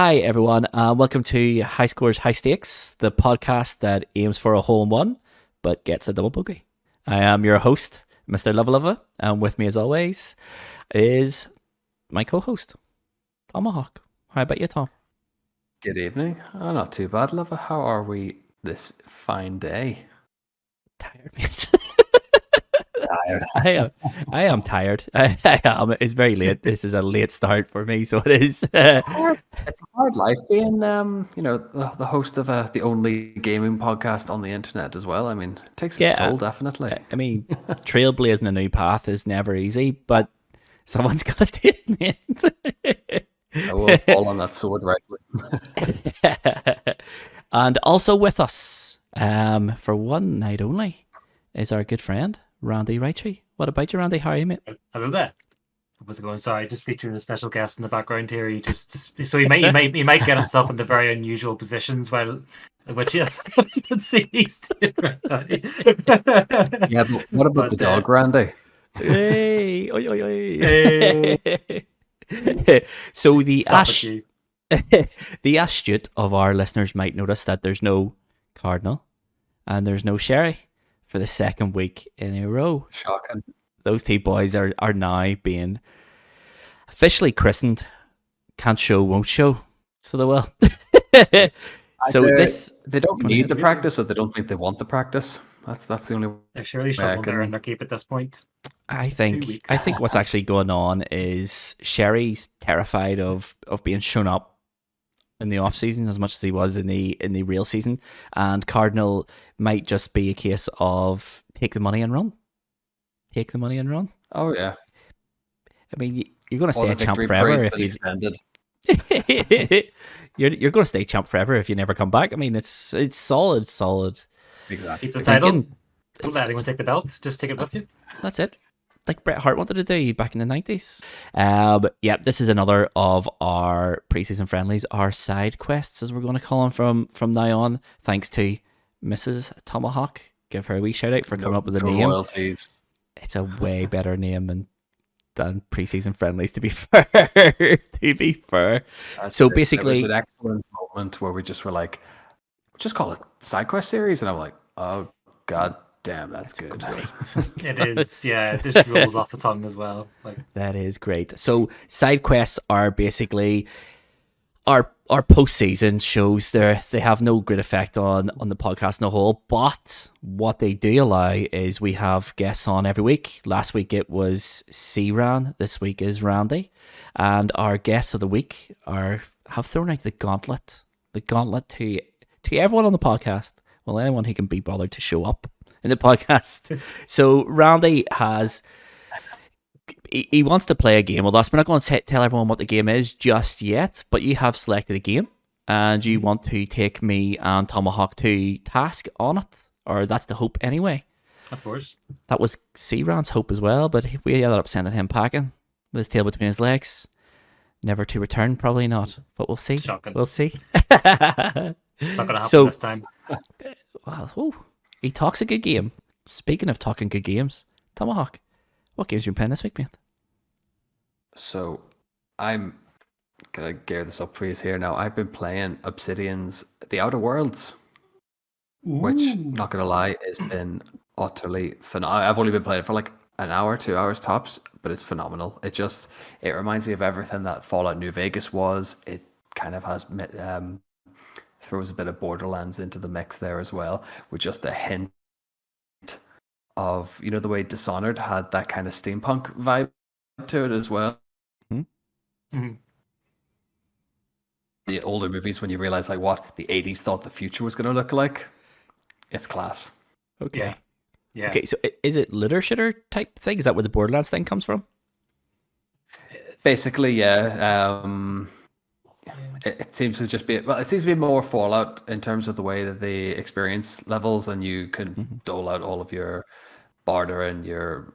Hi, everyone. Welcome to High Scores, High Stakes, the podcast that aims for a hole in one, but gets a double bogey. I am your host, Mr. Mrluvvaluvva, and with me, as always, is my co-host, Tomahawk. How about you, Tom? Good evening. Oh, not too bad, lover. How are we this fine day? Tired, mate. Tired. I am tired. I am. It's very late. This is a late start for me, so it is. It's a hard life being, the host of the only gaming podcast on the internet as well. I mean, it takes its toll, definitely. I mean, trailblazing a new path is never easy, but someone's got to do it. I will fall on that sword rightly. And also with us, for one night only, is our good friend RandyRaichu. What about you, Randy? How are you, mate? Hello there. How's it going? Sorry, just featuring a special guest in the background here. He might get himself into very unusual positions which you can see he's doing right now. Yeah, but what about the dog, Randy? Hey, oi, oi, oi. Hey. So the astute of our listeners might notice that there's no Cardinal and there's no Sherry for the second week in a row. Shocking. Those two boys are now being officially christened Can't Show, Won't Show. So they will. They don't need the practice, or they don't think they want the practice. That's the only way. They're surely struggling there in their keep at this point. I think what's actually going on is Sherry's terrified of being shown up in the off season as much as he was in the real season, and Cardinal might just be a case of take the money and run. Take the money and run. Oh yeah. I mean, you're going to stay a champ forever if you you're going to stay champ forever if you never come back. I mean, it's solid. Exactly. Keep the title. Don't let anyone take the belt. Just take it with you. That's it. Like Bret Hart wanted to do back in the 90s. This is another of our preseason friendlies, our side quests, as we're going to call them from now on. Thanks to Mrs. Tomahawk. Give her a wee shout out for coming up with a name. Royalties. It's a way better name than preseason friendlies, to be fair. Basically, it was an excellent moment where we just were like, just call it side quest series, and I'm like, oh god damn, that's good. It is, yeah. This rolls off the tongue as well. That is great. So side quests are basically our postseason shows. They have no great effect on the podcast in the whole, but what they do allow is we have guests on every week. Last week it was C-Ran. This week is Randy, and our guests of the week have thrown out the gauntlet to everyone on the podcast. Well, anyone who can be bothered to show up in the podcast. So Randy he wants to play a game with us. We're not going to tell everyone what the game is just yet, but you have selected a game and you want to take me and Tomahawk to task on it, or that's the hope anyway. Of course. That was C-Ran's hope as well, but we ended up sending him packing with his tail between his legs. Never to return, probably not, but we'll see. Shocking. We'll see. It's not going to happen this time. Well, he talks a good game. Speaking of talking good games, Tomahawk, what games have you been playing this week, mate? So, I'm gonna gear this up for you here now. I've been playing Obsidian's The Outer Worlds, which, not gonna lie, has been utterly phenomenal. I've only been playing it for like an hour, 2 hours tops, but it's phenomenal. It reminds me of everything that Fallout New Vegas was. It kind of has throws a bit of Borderlands into the mix there as well, with just a hint of, the way Dishonored had that kind of steampunk vibe to it as well. Mm-hmm. The older movies, when you realize like what the 80s thought the future was going to look like, it's class. Okay. Yeah. Okay, so is it litter shitter type thing? Is that where the Borderlands thing comes from? Basically, yeah. It seems to just be, it seems to be more Fallout in terms of the way that the experience levels, and you can dole out all of your barter and your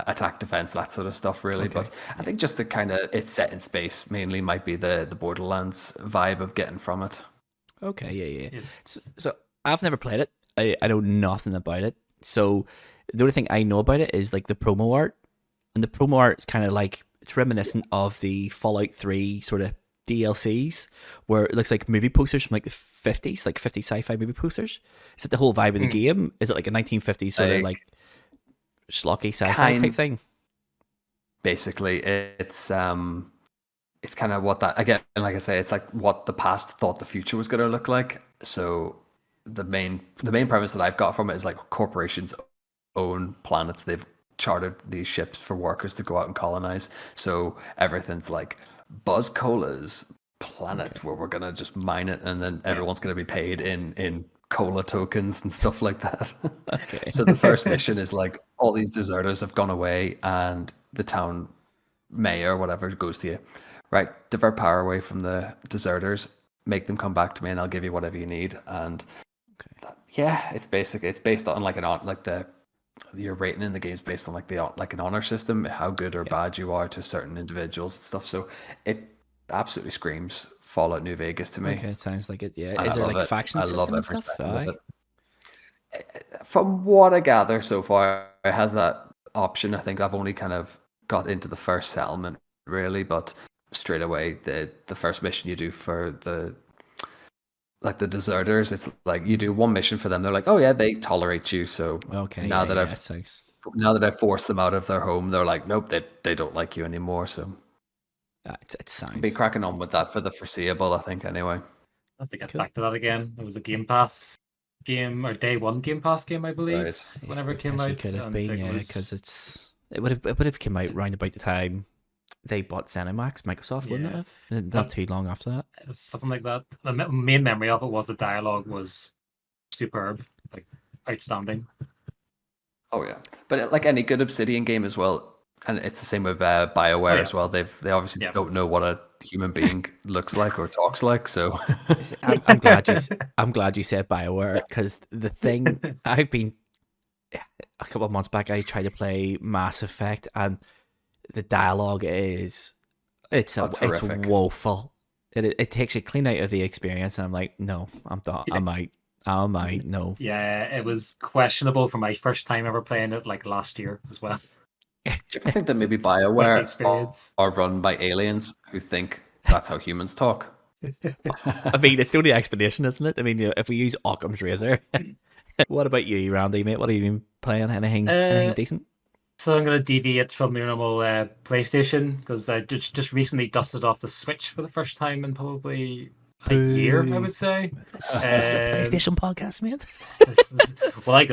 attack, defense, that sort of stuff, really. Okay. But I think just the kind of, it's set in space mainly might be the Borderlands vibe of getting from it. Okay, yeah. So I've never played it. I know nothing about it. So the only thing I know about it is like the promo art, and the promo art is kind of like, it's reminiscent of the Fallout 3 sort of DLCs where it looks like movie posters from like the 50s, like 50 sci-fi movie posters. Is it the whole vibe of the game? Is it like a 1950s sort of like schlocky sci-fi type thing? Basically, it's kind of what that, again, like I say, it's like what the past thought the future was going to look like. So the main premise that I've got from it is like corporations own planets. They've chartered these ships for workers to go out and colonize. So everything's like Buzz Cola's planet where we're gonna just mine it, and then everyone's gonna be paid in cola tokens and stuff like that. Okay. So the first mission is like all these deserters have gone away, and the town mayor, whatever, goes to you, right? Divert power away from the deserters, make them come back to me, and I'll give you whatever you need. And it's based on like your rating in the game is based on like an honor system, how good or bad you are to certain individuals and stuff. So it absolutely screams Fallout New Vegas to me. Okay, it sounds like it. Yeah, And is there like faction I system love and every stuff? second of it. From what I gather so far, it has that option. I think I've only kind of got into the first settlement really, but straight away the first mission you do for the deserters, it's like you do one mission for them. They're like, oh yeah, they tolerate you. So now that I've forced them out of their home, they're like, nope, they don't like you anymore. So it sounds be cracking on with that for the foreseeable, I think. Anyway, I have to get back to that again. It was a Game Pass game, or day one Game Pass game, I believe. Right. Whenever it came out, could have been, because it would have come out round about the time they bought ZeniMax, Microsoft, wouldn't it have? Not too long after that. It was something like that. The main memory of it was the dialogue was superb, like outstanding. Oh yeah, but like any good Obsidian game as well, and it's the same with BioWare as well. They obviously don't know what a human being looks like or talks like. So I'm glad you said BioWare, because the thing I've been a couple of months back, I tried to play Mass Effect, and the dialogue it's woeful. It takes you clean out of the experience, and I'm like, no, I'm not. I might no. Yeah, it was questionable for my first time ever playing it, like last year as well. Do you ever think that maybe BioWare are run by aliens who think that's how humans talk? I mean, it's the only explanation, isn't it? I mean, if we use Occam's razor. What about you, Randy, mate? What have you been playing? Anything decent? So I'm going to deviate from your normal PlayStation, because I just recently dusted off the Switch for the first time in probably a year, I would say. It's a PlayStation podcast, man. Will I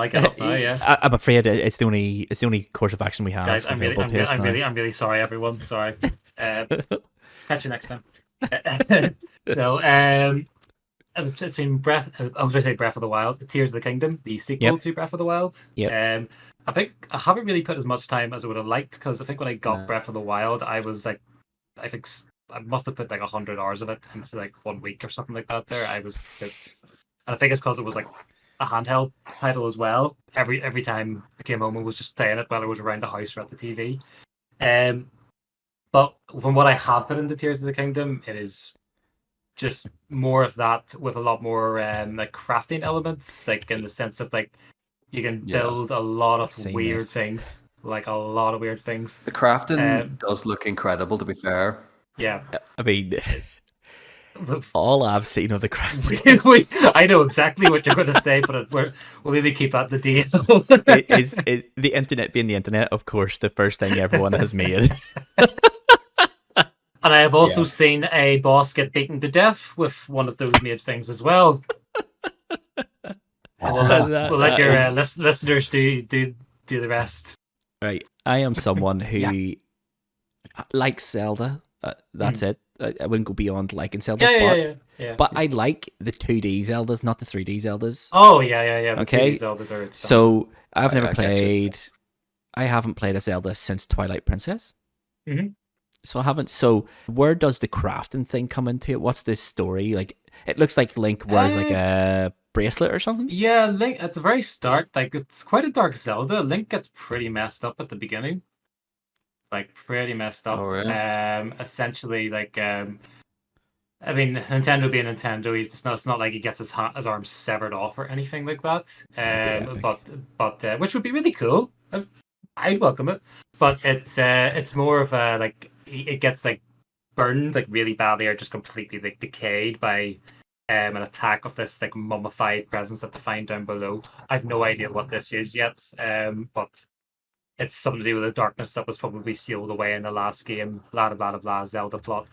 get up now? Yeah. I'm afraid it's the only course of action we have. Guys, I'm really sorry, everyone. Sorry. Catch you next time. No. It's been Breath of the Wild, Tears of the Kingdom, the sequel to Breath of the Wild. Yeah. I think I haven't really put as much time as I would have liked, because I think when I got Breath of the Wild, I was like, I must have put like 100 hours of it into like 1 week or something like that. I was hooked, and I think it's because it was like a handheld title as well. Every time I came home, I was just playing it while I was around the house or at the TV. But from what I have put into Tears of the Kingdom, it is just more of that with a lot more like crafting elements, like in the sense of like you can build a lot of weird things, like a lot of weird things. The crafting does look incredible, to be fair. Yeah, I mean, all I've seen of the crafting. I know exactly what you're going to say, but we'll maybe keep that the deal. Is the internet being the internet? Of course, the first thing everyone has made. And I have also seen a boss get beaten to death with one of those made things as well. We'll let your listeners do the rest. Right, I am someone who likes Zelda. That's it. I wouldn't go beyond liking Zelda, but I like the 2D Zeldas, not the 3D Zeldas. Oh yeah. The okay, 2D Zeldas are so I've never played. I haven't played a Zelda since Twilight Princess. Mm-hmm. So I haven't. So where does the crafting thing come into it? What's the story? Like, it looks like Link wears like a bracelet or something. Yeah, Link at the very start, like it's quite a dark Zelda. Link gets pretty messed up at the beginning, like pretty messed up. Oh, really? Essentially, like I mean, Nintendo being Nintendo, it's not like he gets his arms severed off or anything like that. But which would be really cool. I'd welcome it. But it's more of a like it gets like burned like really badly or just completely like decayed by an attack of this like mummified presence that they find down below. I've no idea what this is yet, but it's something to do with the darkness that was probably sealed away in the last game. Blah blah blah blah. Zelda plot,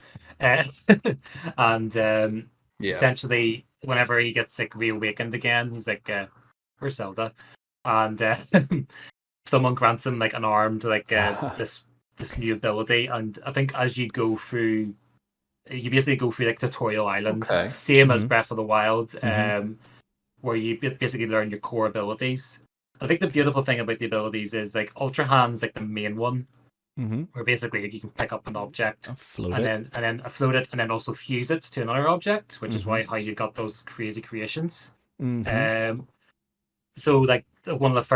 and essentially, whenever he gets like reawakened again, he's like, "Where's Zelda?" And someone grants him like an arm to like this new ability, and I think as you go through, you basically go through like Tutorial Island, same as Breath of the Wild, where you basically learn your core abilities. I think the beautiful thing about the abilities is like Ultra Hand's like the main one, where basically you can pick up an object and then float it and then also fuse it to another object, which is how you got those crazy creations. So like one of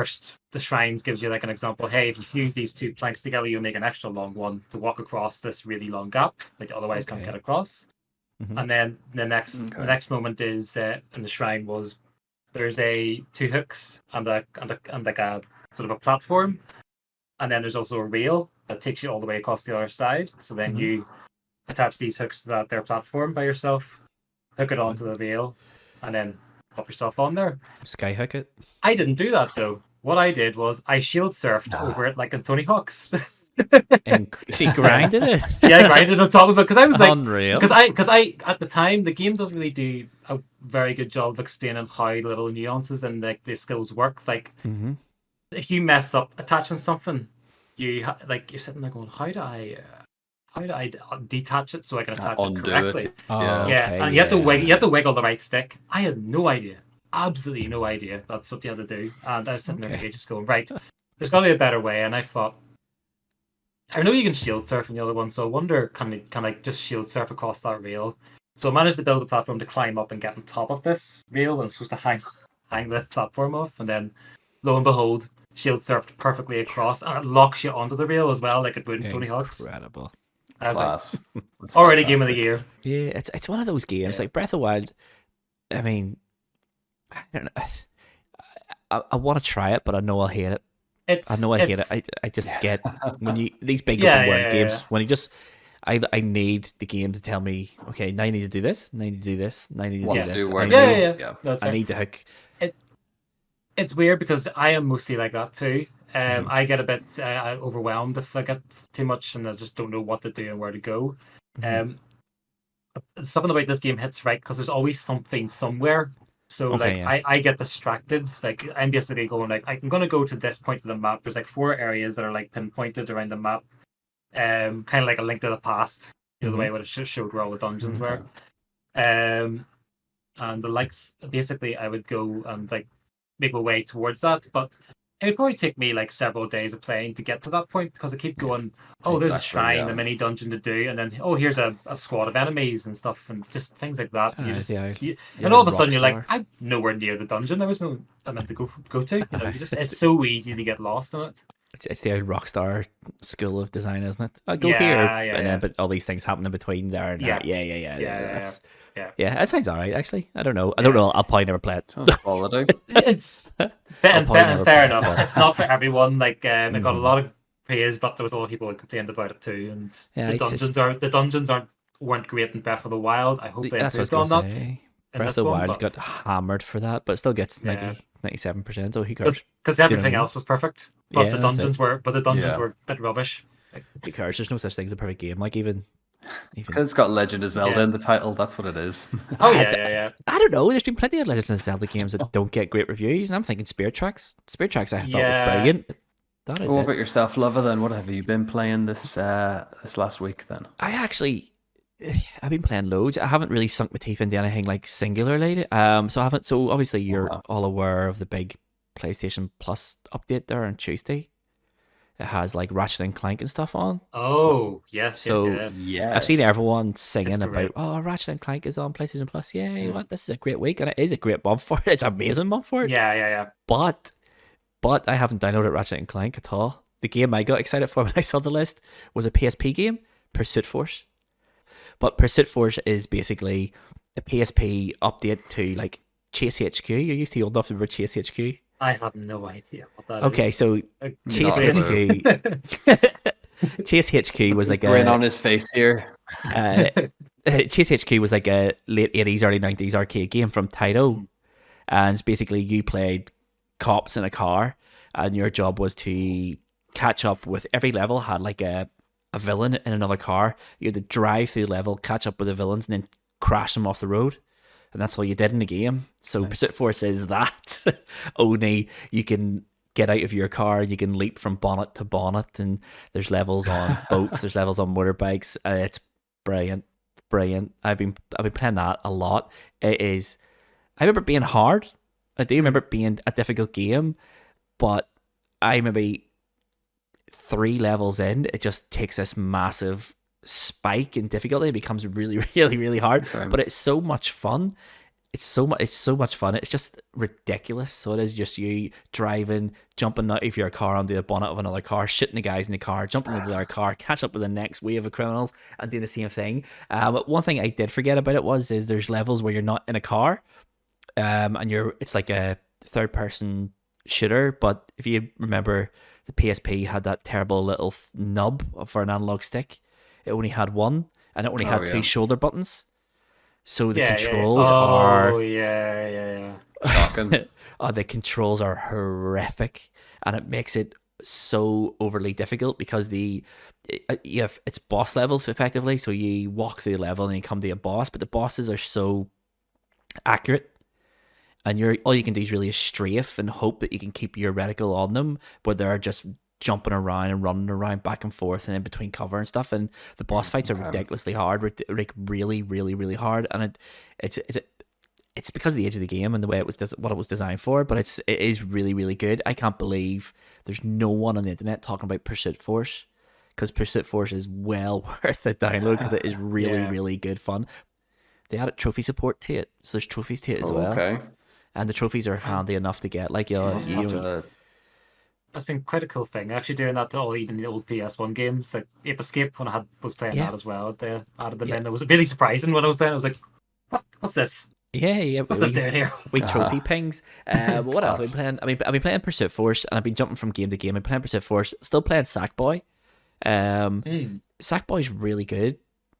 the shrines gives you like an example. Hey, if you fuse these two planks together, you'll make an extra long one to walk across this really long gap, like otherwise can't get across. And then the next moment is in the shrine was there's two hooks and like a sort of a platform, and then there's also a rail that takes you all the way across the other side. So then you attach these hooks to their platform by yourself, hook it onto the rail, and then pop yourself on there. Skyhook it. I didn't do that though. What I did was I shield surfed over it like in Tony Hawk's. And she grinded it. Yeah, I grinded on top of it because I was like, unreal. Because I at the time the game doesn't really do a very good job of explaining how little nuances and like the skills work. Like if you mess up attaching something, you're sitting there going, how do I detach it so I can attach it correctly? And you have to wiggle the right stick. I had no idea. Absolutely no idea. That's what you had to do. And I was sitting there just going, right, there's got to be a better way. And I thought, I know you can shield surf in the other one, so I wonder, can I just shield surf across that rail? So I managed to build a platform to climb up and get on top of this rail, and it's supposed to hang the platform off. And then, lo and behold, shield surfed perfectly across, and it locks you onto the rail as well, like it would in Tony Hawk's. Incredible. Class. Like, already game of the year. Yeah, it's one of those games like Breath of the Wild. I mean, I don't know. I want to try it, but I know I'll hate it. I hate it. I just get when these big open world games when you just I need the game to tell me, okay, now I need to do this, now I need to do this, now I need to do this. I need to hook. It's weird because I am mostly like that too. I get a bit overwhelmed if I get too much and I just don't know what to do and where to go. Something about this game hits right because there's always something somewhere. So I get distracted. Like I'm basically going like I'm gonna go to this point of the map. There's like 4 areas that are like pinpointed around the map. Kind of like a Link to the Past, the way what it showed where all the dungeons were. And the likes basically I would go and like make my way towards that, but it would probably take me like several days of playing to get to that point because I keep going, there's a shrine, a mini dungeon to do, and then here's a squad of enemies and stuff, and just things like that. And all of a sudden you're like, I'm nowhere near the dungeon I meant to go to. It's so easy to get lost in it. It's the old Rockstar school of design, isn't it? I'll go here, but all these things happen in between there. And that sounds alright. Actually, I don't know. I'll probably never play it. Sounds quality. It's fair enough. It's not for everyone. Like it got a lot of praise, but there was a lot of people who complained about it too. And the dungeons weren't great in Breath of the Wild. I hope they improved on that. Breath of the Wild got hammered for that, but it still gets 97%. So who cares? Because everything else was perfect, but the dungeons were a bit rubbish. Who cares? There's no such thing as a perfect game. Like even because it's got Legend of Zelda in the title, that's what it is. I don't know. There's been plenty of Legend of Zelda games that don't get great reviews, and I'm thinking Spirit Tracks. Spirit Tracks I thought was brilliant. That is what about yourself, Lover? Then what have you been playing this last week? Then I've been playing loads. I haven't really sunk my teeth into anything like singularly. So I haven't. So obviously you're all aware of the big PlayStation Plus update there on Tuesday. It has like Ratchet and Clank and stuff on. Oh yes, yes. I've seen everyone singing about Ratchet and Clank is on PlayStation Plus. Yay! This is a great week, and it is a great month for it. It's an amazing month for it. Yeah. But I haven't downloaded Ratchet and Clank at all. The game I got excited for when I saw the list was a PSP game, Pursuit Force. But Pursuit Force is basically a PSP update to like Chase HQ. You're used to old enough to remember Chase HQ. I have no idea what that is. Okay, so Chase HQ. Chase HQ was like Grin on his face here. Chase HQ was like a late 80s, early 90s arcade game from Taito. And it's basically you played cops in a car, and your job was to catch up with every level, had like a villain in another car. You had to drive through the level, catch up with the villains, and then crash them off the road. And that's all you did in the game. So nice. Pursuit Force is that. Only you can get out of your car, you can leap from bonnet to bonnet, and there's levels on boats, there's levels on motorbikes. It's brilliant. I've been playing that a lot. It is. I remember it being hard. I do remember it being a difficult game, but I maybe 3 levels in, it just takes this massive spike in difficulty. It becomes really, really, really hard. Okay. But it's so much fun. It's so much fun. It's just ridiculous. So it is just you driving, jumping out of your car onto the bonnet of another car, shooting the guys in the car, jumping into their car, catch up with the next wave of criminals, and doing the same thing. But one thing I did forget about it is there's levels where you're not in a car. And it's like a third person shooter, but if you remember, the PSP had that terrible little nub for an analog stick. It only had one, and it only had 2 shoulder buttons. So the controls are shocking. The controls are horrific, and it makes it so overly difficult because it's boss levels effectively. So you walk through the level and you come to a boss, but the bosses are so accurate. And all you can do is really strafe and hope that you can keep your reticle on them, but they're just jumping around and running around back and forth and in between cover and stuff. And the boss fights are ridiculously hard, like really, really, really hard. And it's because of the age of the game and the way what it was designed for. But it is really, really good. I can't believe there's no one on the internet talking about Pursuit Force, because Pursuit Force is well worth a download because it is really, really good fun. They added trophy support to it, so there's trophies to it as well. Okay. And the trophies are handy enough to get. Like that's been quite a cool thing. Actually, doing that to even the old PS1 games, like Ape Escape, when I was playing that as well. They added them in. It was really surprising when I was playing. I was like, "What's this? Yeah. What's this doing here?" We trophy pings. But what else have I been playing? I've been playing Pursuit Force, and I've been jumping from game to game. I'm playing Pursuit Force. Still playing Sackboy. Sackboy's really good.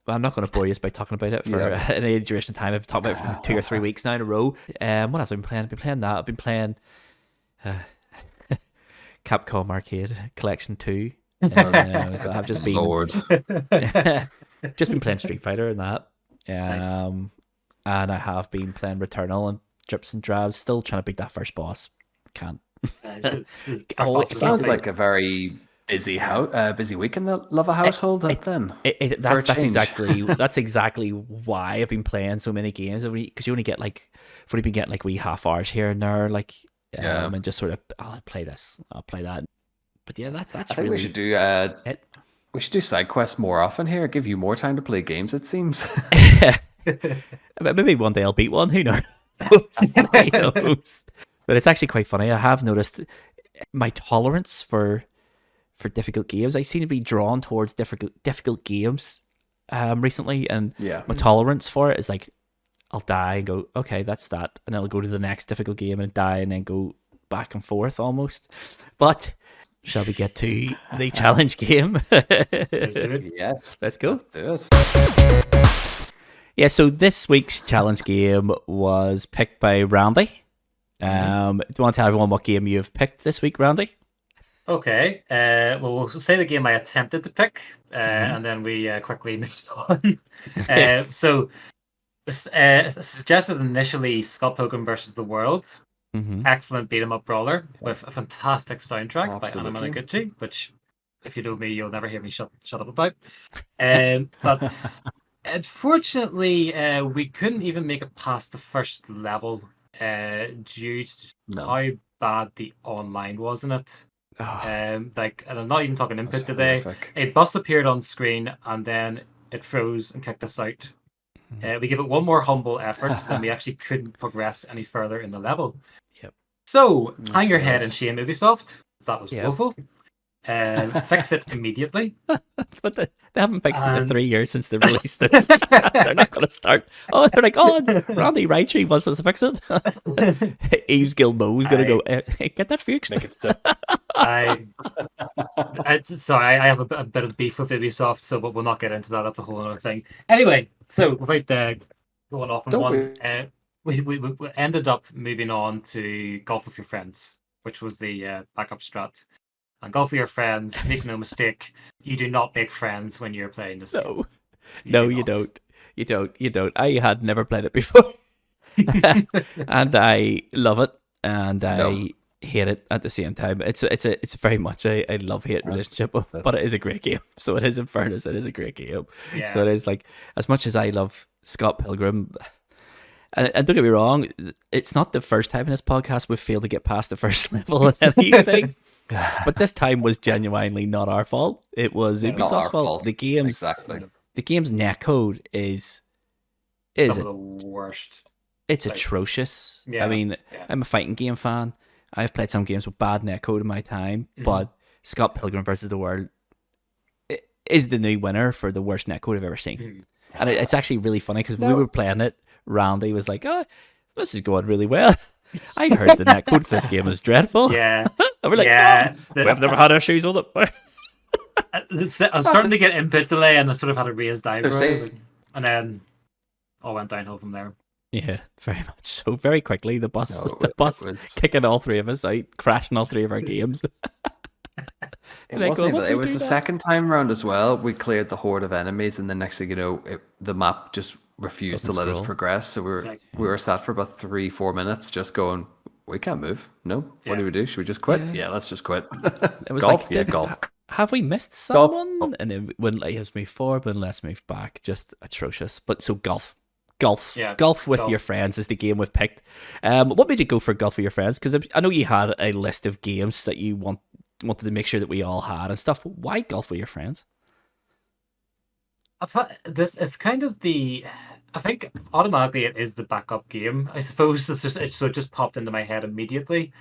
I'm not going to bore you by talking about it for any duration of time. I've talked about it for 2 or 3 weeks now in a row. What else have I been playing? I've been playing that. I've been playing Capcom Arcade Collection 2. So I've just been just been playing Street Fighter and that. And I have been playing Returnal and drips and drabs. Still trying to beat that first boss. Can't. It sounds like a very busy week in the Luvva household. That's exactly why I've been playing so many games, because you only get wee half hours here and there, and just sort of I'll play this, I'll play that. But yeah, that's. I think we should do we should do side quests more often here. Give you more time to play games. It seems. Maybe one day I'll beat one. Who knows? Who knows? But it's actually quite funny. I have noticed my tolerance for difficult games. I seem to be drawn towards difficult games recently, and my tolerance for it is like I'll die and go, okay, that's that, and then I'll go to the next difficult game and die and then go back and forth almost. But shall we get to the challenge game? Let's do it. Yes, let's go. Let's do it. Yeah, so this week's challenge game was picked by Randy. Do you want to tell everyone what game you've picked this week, Randy? Okay. Well, we'll say the game I attempted to pick, and then we quickly moved on. Yes. So, suggested initially Scott Pilgrim versus the World. Excellent beat 'em up brawler with a fantastic soundtrack by Anna Maliguchi, which, if you know me, you'll never hear me shut up about. But unfortunately, we couldn't even make it past the first level due to how bad the online was in it. And I'm not even talking input today. Horrific. A bus appeared on screen and then it froze and kicked us out. We gave it one more humble effort, then we actually couldn't progress any further in the level. Yep. So hang your head in shame, Ubisoft. That was woeful. fix it immediately. But they haven't fixed it in 3 years since they released it. They're not going to start. Oh, they're like, oh, RandyRaichu wants us to fix it. Eves Gilmore's going to go, hey, get that fixed. Make it so. I have a bit of beef with Ubisoft, but we'll not get into that. That's a whole other thing. Anyway, so without going off on one, we ended up moving on to Golf with Your Friends, which was the backup strat. And golf with your friends, make no mistake, you do not make friends when you're playing this game. You don't. You don't. I had never played it before. And I love it, and I hate it at the same time. It's very much a love-hate relationship, but it is a great game. So it is, in fairness, it is a great game. Yeah. So it is, like, as much as I love Scott Pilgrim, and don't get me wrong, it's not the first time in this podcast we've failed to get past the first level of anything. But this time was genuinely not our fault. It was Ubisoft's fault. The game's netcode is some of the worst. It's atrocious. Yeah, I mean, I'm a fighting game fan. I've played some games with bad netcode in my time, but Scott Pilgrim vs. the World is the new winner for the worst netcode I've ever seen. And it's actually really funny because when we were playing it, Randy was like, "Oh, this is going really well." I heard the netcode for this game is dreadful. Yeah. And we're like, we've never had issues with it. I was starting to get input delay, and I sort of had a raised eyebrow, and then all went downhill from there. Yeah, very much so. Very quickly, the bus kicking all three of us out, crashing all three of our games. It was the second time round as well. We cleared the horde of enemies, and the next thing you know, the map just refused to let us progress. So we were sat for about 3-4 minutes, just going, we can't move. No, what do we do? Should we just quit? Yeah, let's just quit. It was golf, golf. Have we missed someone? Golf. And it wouldn't let us move forward, wouldn't let us move back. Just atrocious. But so golf with your friends is the game we've picked. What made you go for golf with your friends? Because I know you had a list of games that you wanted to make sure that we all had and stuff. Why golf with your friends? This is kind of I think automatically it is the backup game. I suppose it just popped into my head immediately.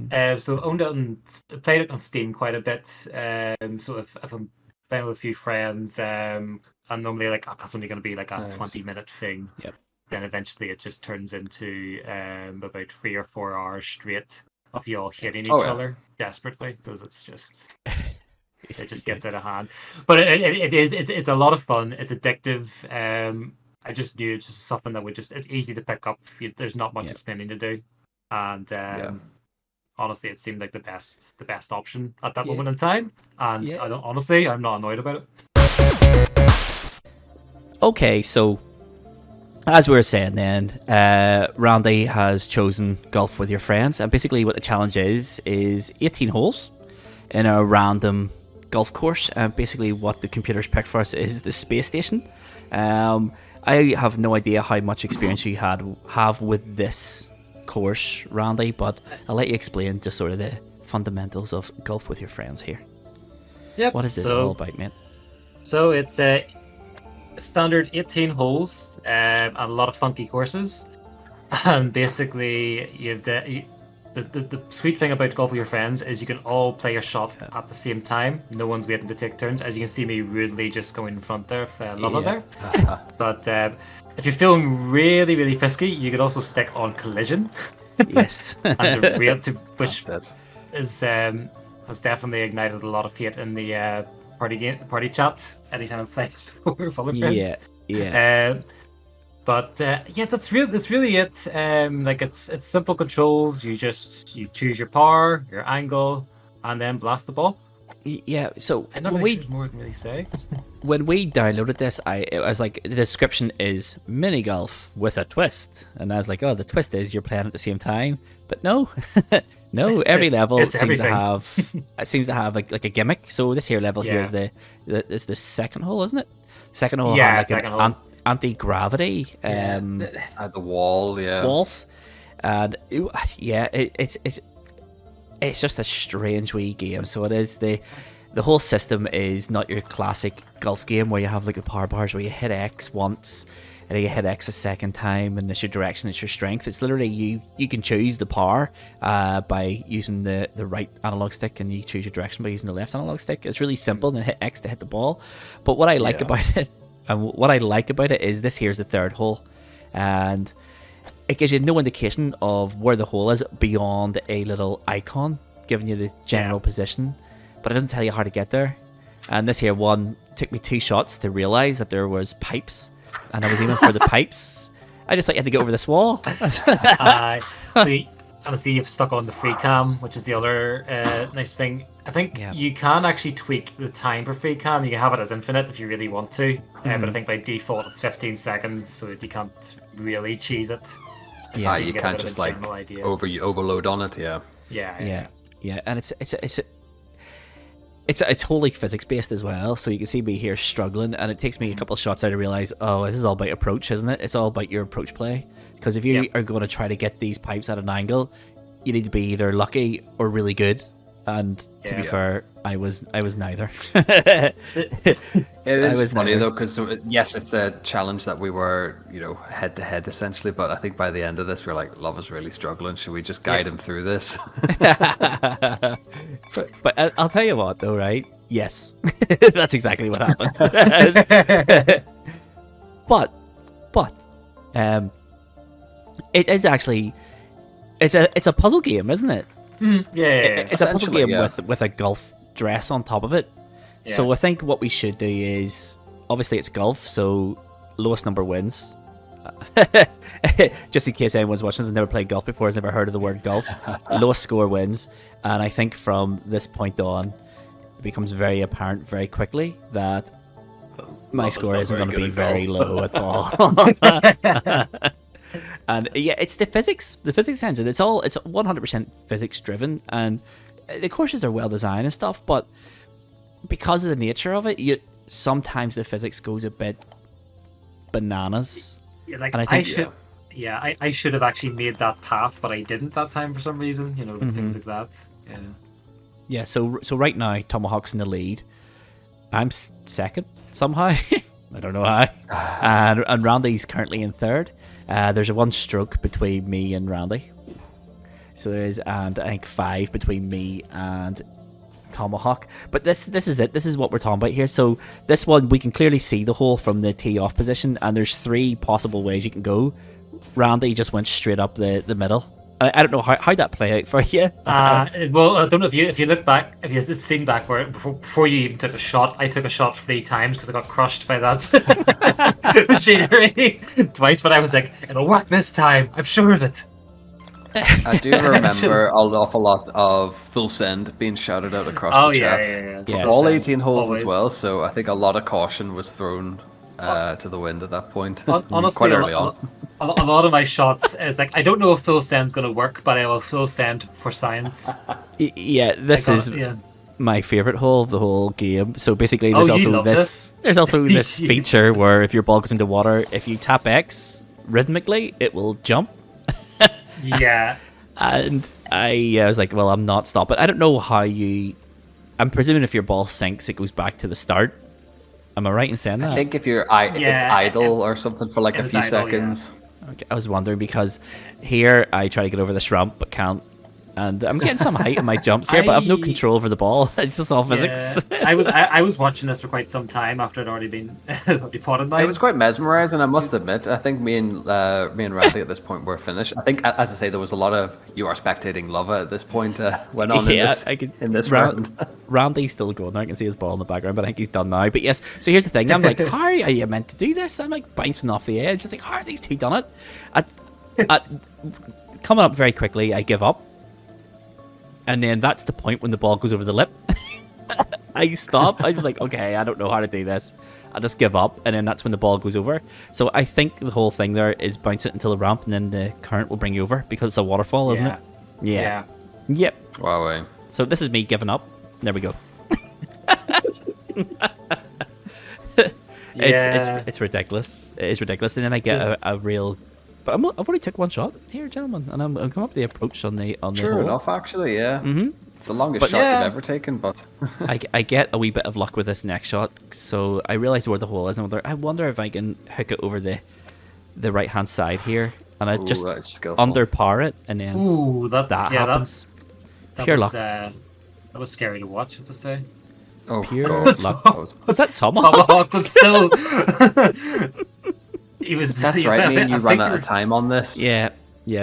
So owned it played it on Steam quite a bit. So if I'm playing with a few friends, and normally that's only going to be like a 20-minute thing. Yep. Then eventually it just turns into about 3 or 4 hours straight of you all hitting each other desperately, because it's just it just gets out of hand. But it's a lot of fun. It's addictive. I just knew it's just something that it's easy to pick up. There's not much explaining to do, and honestly, it seemed like the best option at that moment in time. And I'm not annoyed about it. Okay, so as we were saying then, Randy has chosen golf with your friends, and basically what the challenge is 18 holes in a random golf course, and basically what the computers pick for us is the space station. I have no idea how much experience you have with this course, Randy, but I'll let you explain just sort of the fundamentals of golf with your friends here. Yep. What is it all about, mate? So it's a standard 18 holes and a lot of funky courses, and basically you've the sweet thing about golf with your friends is you can all play your shot at the same time. No one's waiting to take turns. As you can see me rudely just going in front there for Lava there. But if you're feeling really, really frisky, you could also stick on collision. Yes. And the real which has definitely ignited a lot of hate in the party chat anytime I play with other friends. Yeah. But that's really it. It's simple controls. You choose your power, your angle, and then blast the ball. Yeah. So I don't know what more I can really say. When we downloaded this, I was like, the description is mini golf with a twist, and I was like, oh, the twist is you're playing at the same time. But no, no. Every level seems to have like a gimmick. So this here level here is the second hole, isn't it? Second hole. Yeah, like second hole. Anti-gravity at the wall, walls, and it's just a strange wee game. So it is the whole system is not your classic golf game where you have like the power bars where you hit X once, and you hit X a second time, and it's your direction, it's your strength. It's literally you can choose the power by using the right analog stick, and you choose your direction by using the left analog stick. It's really simple, and then hit X to hit the ball. But what I like about it, and what I like about it is this here's the third hole, and it gives you no indication of where the hole is beyond a little icon giving you the general position, but it doesn't tell you how to get there. And this here one took me 2 shots to realize that there was pipes, and I was aiming for the pipes. I just thought you had to get over this wall. Honestly, you've stuck on the free cam, which is the other nice thing. I think you can actually tweak the time for free cam. You can have it as infinite if you really want to, but I think by default it's 15 seconds, so you can't really cheese it. Yeah, you can't just like overload on it. Yeah, and it's wholly physics based as well. So you can see me here struggling, and it takes me a couple of shots out to realize, oh, this is all about approach, isn't it? It's all about your approach play. Because if you are going to try to get these pipes at an angle, you need to be either lucky or really good. And to be fair, I was neither. It is funny though, because yes, it's a challenge that we were, head to head essentially. But I think by the end of this, we're like, Love is really struggling. Should we just guide him through this? but I'll tell you what, though, right? Yes, that's exactly what happened. but it is actually it's a puzzle game, isn't it? It's a puzzle game with a golf dress on top of it. So I think what we should do is, obviously it's golf, so lowest number wins. Just in case anyone's watching this and never played golf before, has never heard of the word golf. Lowest score wins, and I think from this point on, it becomes very apparent very quickly that my score isn't going to be very low at all. And it's the physics engine. It's 100% physics driven, and the courses are well designed and stuff. But because of the nature of it, sometimes the physics goes a bit bananas. And I think I should have actually made that path, but I didn't that time for some reason. Things like that. Yeah. So right now, Tomahawk's in the lead. I'm second somehow. I don't know how. And Randy's currently in third. There's a 1 stroke between me and Randy. So there is, and I think 5 between me and Tomahawk. But this is it. This is what we're talking about here. So this one, we can clearly see the hole from the tee off position, and there's 3 possible ways you can go. Randy just went straight up the middle. I don't know how'd that play out for you. Well, I don't know if you look back, if you've seen back where before you even took a shot, I took a shot 3 times because I got crushed by that machinery twice. But I was like, it'll work this time. I'm sure of it. I do remember an awful lot of full send being shouted out across the chat. Yeah. All 18 holes as well. So I think a lot of caution was thrown to the wind at that point. Honestly, quite early on. A lot of my shots is like, I don't know if full send's going to work, but I will full send for science. Yeah, this is my favorite hole of the whole game. So basically, there's also this feature where if your ball goes into water, if you tap X rhythmically, it will jump. Yeah. And I was like, well, I'm not stopping. I don't know how I'm presuming if your ball sinks, it goes back to the start. Am I right in saying that? I think if it's idle or something for like a few seconds. Yeah. Okay, I was wondering because here I try to get over this ramp but can't, and I'm getting some height in my jumps here, but I have no control over the ball. It's just all physics. I was watching this for quite some time after it already been potted by. It was quite mesmerizing, I must admit. I think me and Randy at this point were finished. I think, as I say, there was a lot of you are spectating Lova at this point went on in this round. Randy's still going there. I can see his ball in the background, but I think he's done now. But yes, so here's the thing. I'm like, how are you meant to do this? I'm like bouncing off the edge. Just like, how are these two done it? Coming up very quickly, I give up. And then that's the point when the ball goes over the lip. I stop. I was like, okay, I don't know how to do this. I'll just give up. And then that's when the ball goes over. So I think the whole thing there is bounce it until the ramp, and then the current will bring you over because it's a waterfall, isn't it? Yeah. Yep. Wow. So this is me giving up. There we go. It's ridiculous. It is ridiculous. And then I get a real... But I've already took 1 shot here, gentlemen, and I'm coming up with the approach on the Sure hole. enough, actually, yeah. Mm-hmm. It's the longest shot you've ever taken, but... I get a wee bit of luck with this next shot, so I realise where the hole is, and I wonder if I can hook it over the the right hand side here, and I just that's skillful. under par it, and then Ooh, that happens. That Pure was, luck. That was scary to watch, I have to say. Oh, Pure God. luck. Was that Tomahawk? Tomahawk was still. He was. That's right, me and you ran out of time on this. Yeah.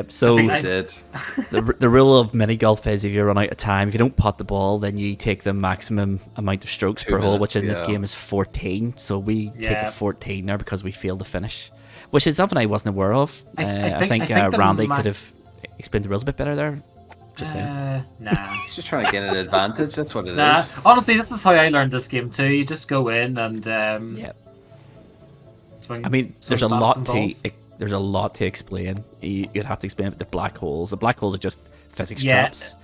So We did. the rule of mini golf is if you run out of time, if you don't putt the ball, then you take the maximum amount of strokes 2 per hole, which in minutes, this yeah. game is 14. So we take Yeah. a 14 there because we failed to finish, which is something I wasn't aware of. I think the Randy could have explained the rules a bit better there. Just saying. Nah. He's just trying to get an advantage. That's what it Nah. is. Honestly, this is how I learned this game too. You just go in and Yeah. swing. I mean, some there's a bats lot and to balls. there's a lot to explain. You'd have to explain about the black holes. The black holes are just physics Yeah. traps.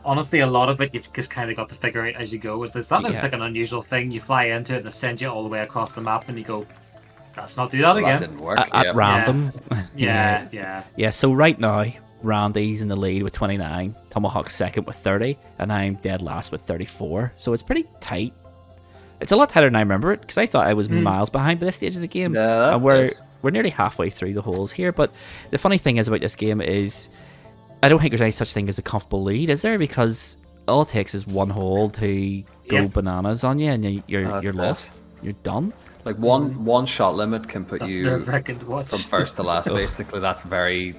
Honestly, a lot of it you've just kind of got to figure out as you go. That looks Yeah. like an unusual thing. You fly into it and it sends you all the way across the map, and you go, "Let's not do that Well, again." that didn't work. At yeah. random. Yeah. Yeah, so right now, Randy's in the lead with 29, Tomahawk's second with 30, and I'm dead last with 34. So it's pretty tight. It's a lot tighter than I remember it, because I thought I was miles behind by this stage of the game. Yeah, And that's we're nearly halfway through the holes here. But the funny thing is about this game is, I don't think there's any such thing as a comfortable lead, is there? Because all it takes is one hole to go Yep. bananas on you, and you're That's lost. You're done. Like one shot limit can put That's you nerve-wracking to watch. from first to last. Basically, that's very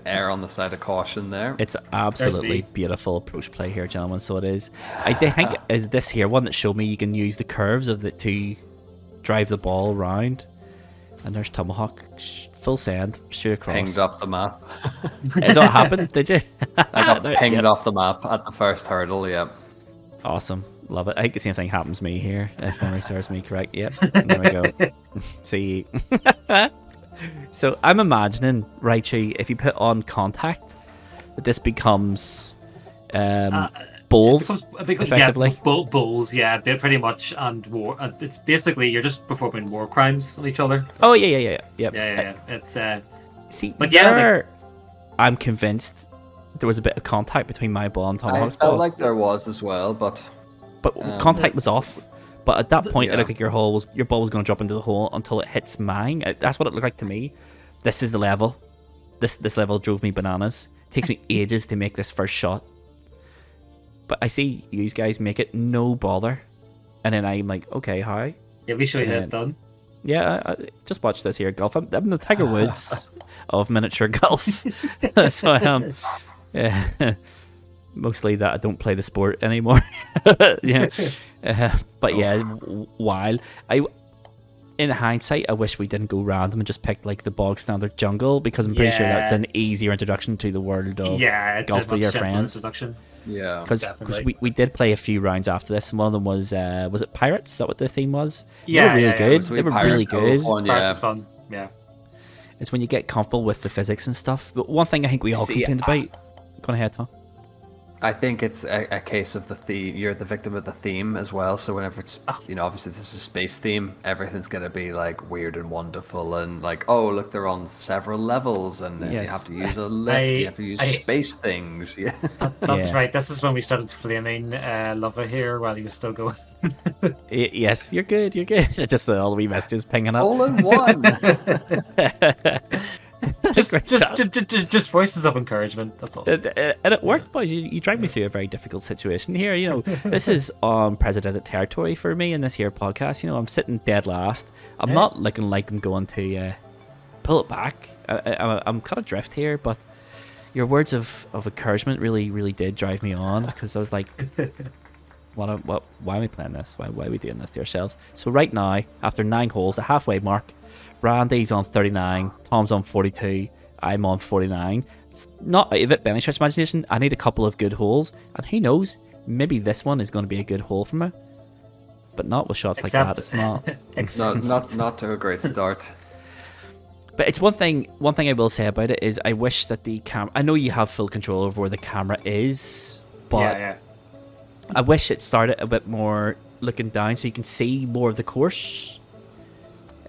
err on the side of caution there. It's absolutely me. beautiful approach play here, gentlemen. So it is. I think is this here one that showed me you can use the curves of it to drive the ball around. And there's Tomahawk, full send, straight across. Pinged off the map. Is that what happened? Did you? I got There- pinged yep. off the map at the first hurdle. Yeah. Awesome, love it. I think the same thing happens to me here, if memory serves me correct. Yep, there we go. See. So I'm imagining, Raichu, if you put on contact, that this becomes bowls, effectively. Yeah, bulls, yeah, they're pretty much, and war. It's basically you're just performing war crimes on each other. Oh yeah. Yep. Yeah. It's See, But yeah, there, I'm convinced there was a bit of contact between my ball and I Tomahawk's felt ball, like there was as well, but but contact was off. But at that point, yeah. it looked like your ball was going to drop into the hole until it hits mine. That's what it looked like to me. This is the level. This level drove me bananas. It takes me ages to make this first shot. But I see you guys make it no bother, and then I'm like, okay, how? yeah, we show you this And- done. Yeah, just watch this here, golf. I'm the Tiger Woods of miniature golf. So I am. Yeah. Mostly that I don't play the sport anymore. Yeah. But yeah, while in hindsight, I wish we didn't go random and just picked like the bog standard jungle, because I'm pretty sure that's Yeah. an easier introduction to the world of Yeah, it's golf a with much your gentler friends. introduction. yeah. Because Definitely. we did play a few rounds after this, and one of them was it Pirates? Is that what the theme was? Yeah, they were really yeah. good. So They we were really pirate good. cove one, Parts yeah. is fun. Yeah. It's when you get comfortable with the physics and stuff. But one thing I think we all See, complained about. Go on ahead, Tom. I think it's a case of the theme. You're the victim of the theme as well. So whenever it's, obviously this is a space theme, everything's gonna be like weird and wonderful, and like, oh look, they're on several levels, and then you Yes. have to use a lift, you have to use space things. Yeah. That's Yeah. right. This is when we started flaming Lova here while he was still going. Yes, you're good. You're good. Just all the wee messages pinging up. All in one. just voices of encouragement. That's all. And it worked, boys. You dragged me through a very difficult situation here. You know, this is unprecedented territory for me in this here podcast. You know, I'm sitting dead last. I'm not looking like I'm going to pull it back. I'm kind of drift here, but your words of encouragement really did drive me on, because I was like, why are we playing this? Why are we doing this to ourselves? So right now, after 9 holes, the halfway mark, Randy's on 39, Tom's on 42, I'm on 49. It's not out of it by any stretch of imagination. I need a couple of good holes, and who knows, maybe this one is going to be a good hole for me. But not with shots like that. It's not. not to a great start. But it's one thing I will say about it is I wish that the camera. I know you have full control over where the camera is, but yeah. I wish it started a bit more looking down so you can see more of the course.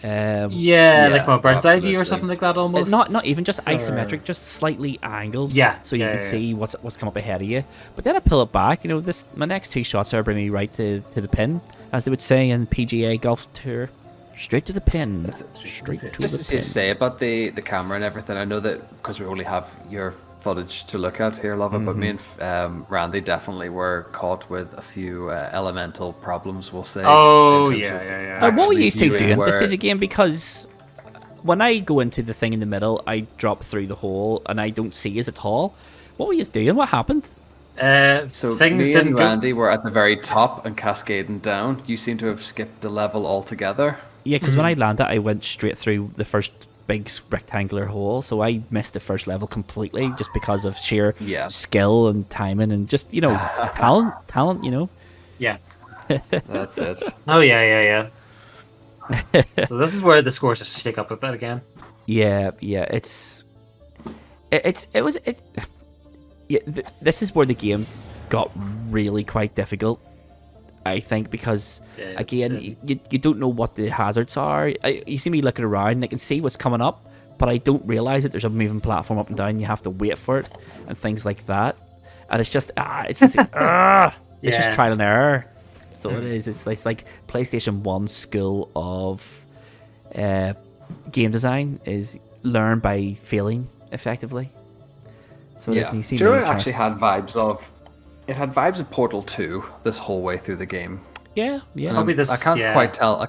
Yeah, like from a bird's eye view or absolutely. something like that almost. Not even just So- isometric, just slightly angled. Yeah, so you yeah, can yeah. see what's come up ahead of you. But then I pull it back. You know, my next 2 shots are bringing me right to the pin, as they would say in PGA Golf Tour. Straight to the pin. Straight to Just the as you pin. say about the camera and everything, I know that because we only have your footage to look at here, Lova, but me and Randy definitely were caught with a few elemental problems, we'll say. Oh, in terms yeah, of yeah, yeah. What were actually you two viewing doing at this where- stage again? Because when I go into the thing in the middle, I drop through the hole and I don't see us at all. What were you doing? What happened? So things me didn't and go. Randy were at the very top and cascading down. You seem to have skipped the level altogether. Yeah, because when I landed, I went straight through the first big rectangular hole, so I missed the first level completely just because of sheer Yeah. skill and timing and just, you know, talent, you know. Yeah. That's it. Oh, yeah. So this is where the scores just shake up a bit again. Yeah, this is where the game got really quite difficult, I think, because Yeah, again, you don't know what the hazards are. You see me looking around and I can see what's coming up, but I don't realize that there's a moving platform up and down. You have to wait for it and things like that, and it's just it's just it's just Yeah. trial and error. So it is. It's like PlayStation 1 school of game design is learn by failing effectively. So it is, Yeah. and you see Sure, many it actually had vibes of Portal 2 this whole way through the game. yeah. Probably this- I can't yeah. quite tell.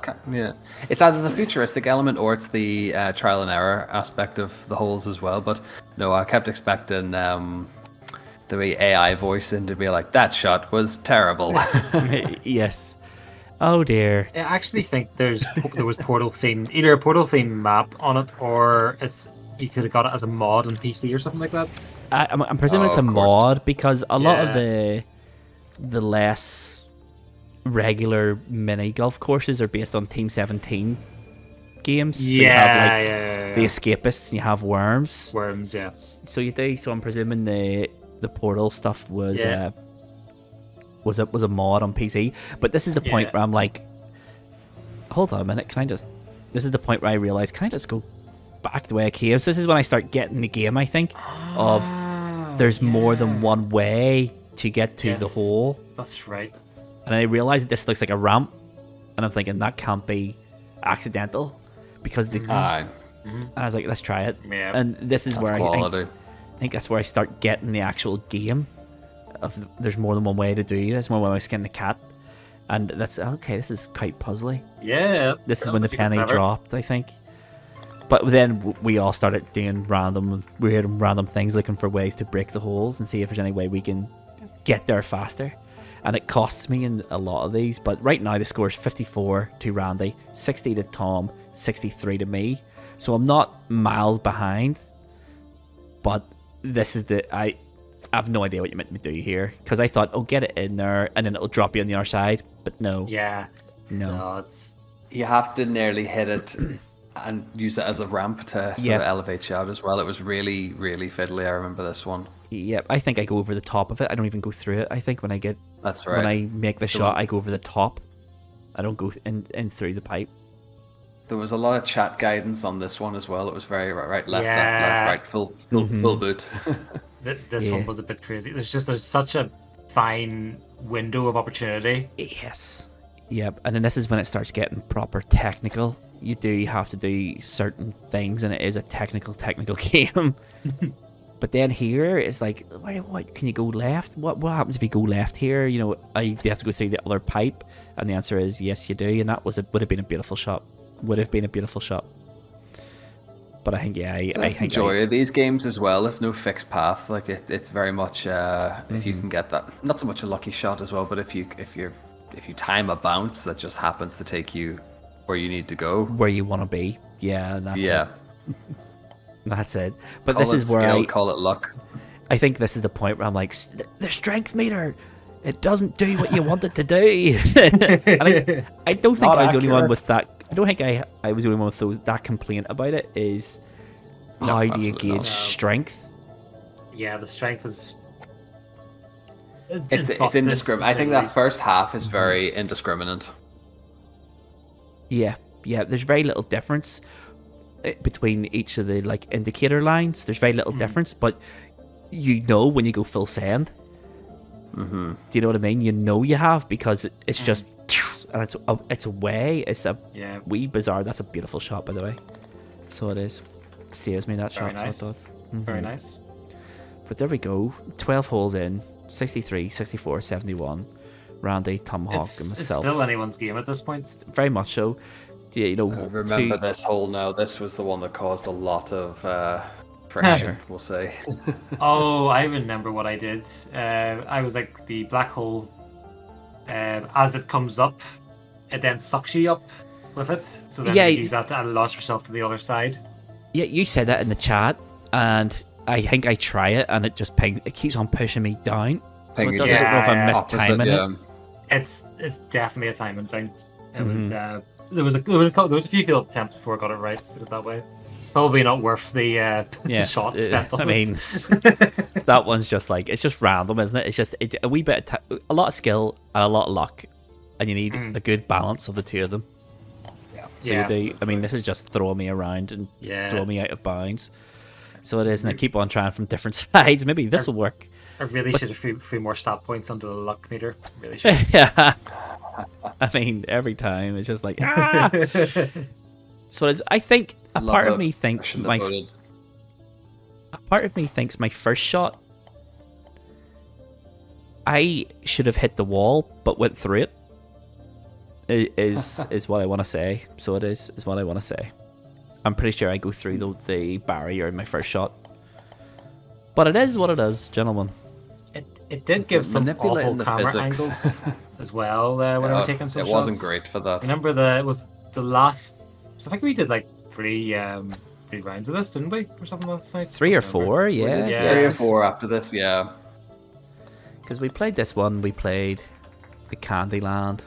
It's either the futuristic element or it's the trial and error aspect of the holes as well. But no, I kept expecting the wee AI voice in to be like, that shot was terrible. Yes. Oh dear. I actually think there was Portal themed, either a Portal themed map on it, or you could have got it as a mod on PC or something like that. I'm presuming Oh, it's a of course. mod because a lot of Yeah. the less regular mini golf courses are based on Team 17 games. So you have like the Escapists and you have Worms. Worms, yeah. So you do. So I'm presuming the Portal stuff was Yeah. was a mod on PC. But this is the point Yeah. where I'm like, hold on a minute, this is the point where I realize, can I just go back the way I came? So this is when I start getting the game, I think, of there's more than one way to get to the Yes. hole. That's right. And I realize that this looks like a ramp, and I'm thinking that can't be accidental because the Aye, and I was like, let's try it. Yeah. And this is that's where I quality. think that's where I start getting the actual game of there's more than one way to do this, there's more than one way to skin the cat. And that's okay, this is quite puzzly. Yeah. This is sounds when the like a good penny clever. dropped, I think. But then we all started doing weird and random things, looking for ways to break the holes and see if there's any way we can get there faster. And it costs me in a lot of these. But right now the score is 54 to Randy, 60 to Tom, 63 to me. So I'm not miles behind. But this is I have no idea what you meant me to do here. Because I thought, get it in there and then it'll drop you on the other side. But no. Yeah. No. No, it's You have to nearly hit it and use it as a ramp to sort of elevate you out as well. It was really, really fiddly. I remember this one. Yep, I think I go over the top of it. I don't even go through it. I think when I That's right. when I make the shot, I go over the top. I don't go in through the pipe. There was a lot of chat guidance on this one as well. It was very right, left, Yeah. left, right, full boot. this Yeah. one was a bit crazy. There's such a fine window of opportunity. Yes. Yep, and then this is when it starts getting proper technical. You do have to do certain things, and it is a technical game. But then here it's like, what can you go left? What happens if you go left here? You know, do you have to go through the other pipe? And the answer is yes, you do. And that would have been a beautiful shot. Would have been a beautiful shot. But I think I That's think the joy of these games as well. There's no fixed path. Like it's very much if you can get that, not so much a lucky shot as well, but if you time a bounce that just happens to take you where you need to go, where you want to be. Yeah, that's it. That's it. But call this it is where skill, call it luck. I think this is the point where I'm like, the strength meter, it doesn't do what you want it to do. And I don't think Not I was the only one accurate. with that. I don't think I was the only one with that complaint about it. Is No, how do you absolutely gauge not. strength? Yeah, the strength is. It's indiscriminate. I think that first half is very indiscriminate. Yeah. There's very little difference between each of the indicator lines. There's very little difference, but you know when you go full send. Mm-hmm. Do you know what I mean? You know you have, because it's just and it's away. It's a Yeah. wee bizarre. That's a beautiful shot, by the way. So it is. Saves me that Very shot. nice. So it does. Very nice. But there we go. 12 holes in. 63, 64, 71. Randy, Tomahawk, It's and myself. still anyone's game at this point. Very much so. Yeah, you know, Remember this hole now. This was the one that caused a lot of friction, we'll say. Oh, I remember what I did. I was like the black hole. As it comes up, it then sucks you up with it. So then Yeah. you use that to launch yourself to the other side. Yeah, you said that in the chat, and I think I try it, and it just it keeps on pushing me down. So it Pinging does. you. I don't know if I'm Opposite, mistiming yeah. it. It's definitely a timing thing. It was there was a few failed attempts before I got it right. Put it that way. Probably not worth the Yeah, shots spent on I mean, that one's just like, it's just random, isn't it? It's just a wee bit of a lot of skill and a lot of luck, and you need a good balance of the two of them. Yeah. So Yeah, you do. I absolutely. mean, this is just throwing me around and Yeah. throwing me out of bounds. So it is, and I keep on trying from different sides. Maybe this will work. I really should have threw more stat points onto the luck meter. Really should. Yeah. I mean, every time it's just like, ah! So it is, I think a Love part it. of me I thinks shouldn't have voted. my first shot, I should have hit the wall but went through it. Is what I want to say. So it is what I want to say. I'm pretty sure I go through the barrier in my first shot. But it is what it is, gentlemen. It did give some awful manipulating the camera physics. angles as well when we were taking some It shots. wasn't great for that. Remember it was the last. So I think we did like three rounds of this, didn't we, or something last night? 3 or I don't remember. 4, yeah. Yeah. 3 or 4 after this, yeah. Because we played this one, we played the Candyland,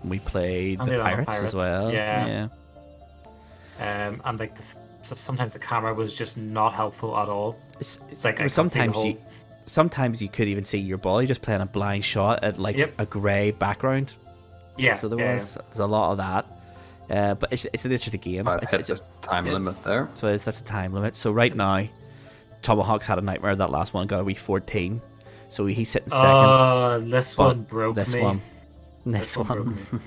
we played the Candyland Pirates as well. yeah. And like so sometimes the camera was just not helpful at all. It's like I can't see the whole- sometimes you could even see your ball just playing a blind shot at like Yep. a grey background. Yeah. So yeah. there's a lot of that. But it's the nature of the game. I've hit It's, the time limit it's- there. so that's a time limit. So right now, Tomahawk's had a nightmare. That last one got a wee 14. So he's sitting second. Oh, this But one broke this me. one. This one broke me.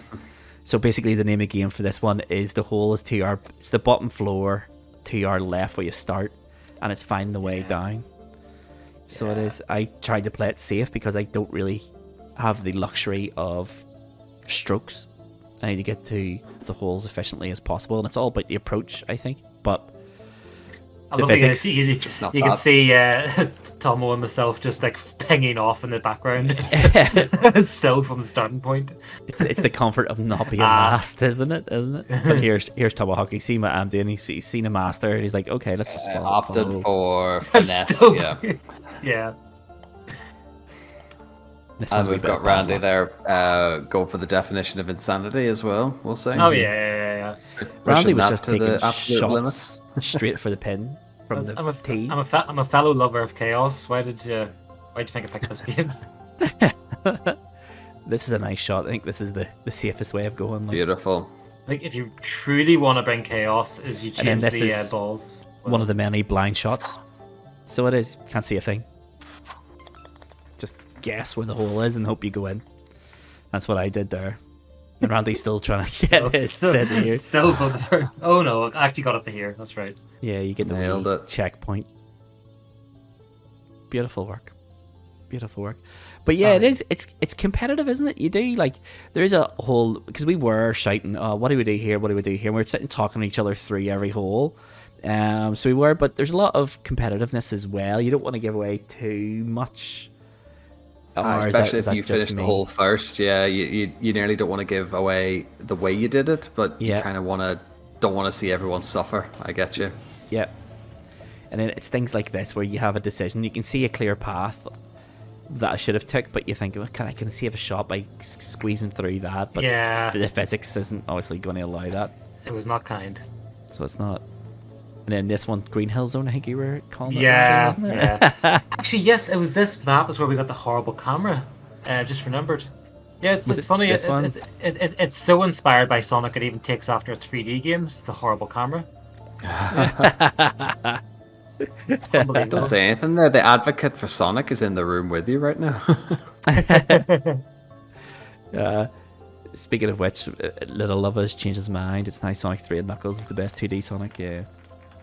So basically, the name of the game for this one is the hole is it's the bottom floor to your left where you start, and it's finding the way down. So it is. I tried to play it safe because I don't really have the luxury of strokes. I need to get to the holes efficiently as possible, and it's all about the approach, I think. But I the love you physics, just not you can bad. see Tomo and myself just like pinging off in the background, still from the starting point. it's the comfort of not being last, isn't it? But here's Tomahawk. He's seen what I'm doing. He's seen a master, and he's like, okay, let's just Opted follow. for I'm finesse, still- yeah. Yeah. This And one's a wee we've bit got of bad Randy luck. there going for the definition of insanity as well, we'll say. Oh yeah. Randy Pushing was that just to taking the absolute shots limits. straight for the pin from the I'm a tee. I'm a fellow lover of chaos. Why'd you think I picked this game? This is a nice shot. I think this is the safest way of going. Like, Beautiful. Like if you truly want to bring chaos, is you And then change this the is balls. one of the many blind shots. So it is. Can't see a thing. Just guess where the hole is and hope you go in. That's what I did there. And Randy's still trying to get his set here. Still for the first. Oh no, I actually got it to here. That's right. Yeah, you get the Nailed wee it. checkpoint. Beautiful work. Beautiful work. But yeah, Sorry. it's competitive, isn't it? You do like there is a whole because we were shouting, what do we do here? What do we do here? And we're sitting talking to each other through every hole. So we were, but there's a lot of competitiveness as well. You don't want to give away too much. Or is that- Especially is if that you just finish the me? hole first, yeah, you nearly don't want to give away the way you did it, but Yeah. you kind of don't want to see everyone suffer. I get you. Yeah. And then it's things like this where you have a decision. You can see a clear path that I should have took, but you think, well, I can save a shot by squeezing through that. But Yeah. the physics isn't obviously going to allow that. It was not kind. So it's not. And then this one, Green Hill Zone, I think you were calling it. Yeah, Randy, wasn't it? yeah. Actually, yes, it was this map was where we got the horrible camera. Just remembered. Yeah, it's Was it funny. this one? It's so inspired by Sonic it even takes after its 3D games. The horrible camera. Unbelievable. Don't say anything there. The advocate for Sonic is in the room with you right now. Speaking of which, Little Love has changed his mind. It's now Sonic 3 and Knuckles is the best 2D Sonic. Yeah.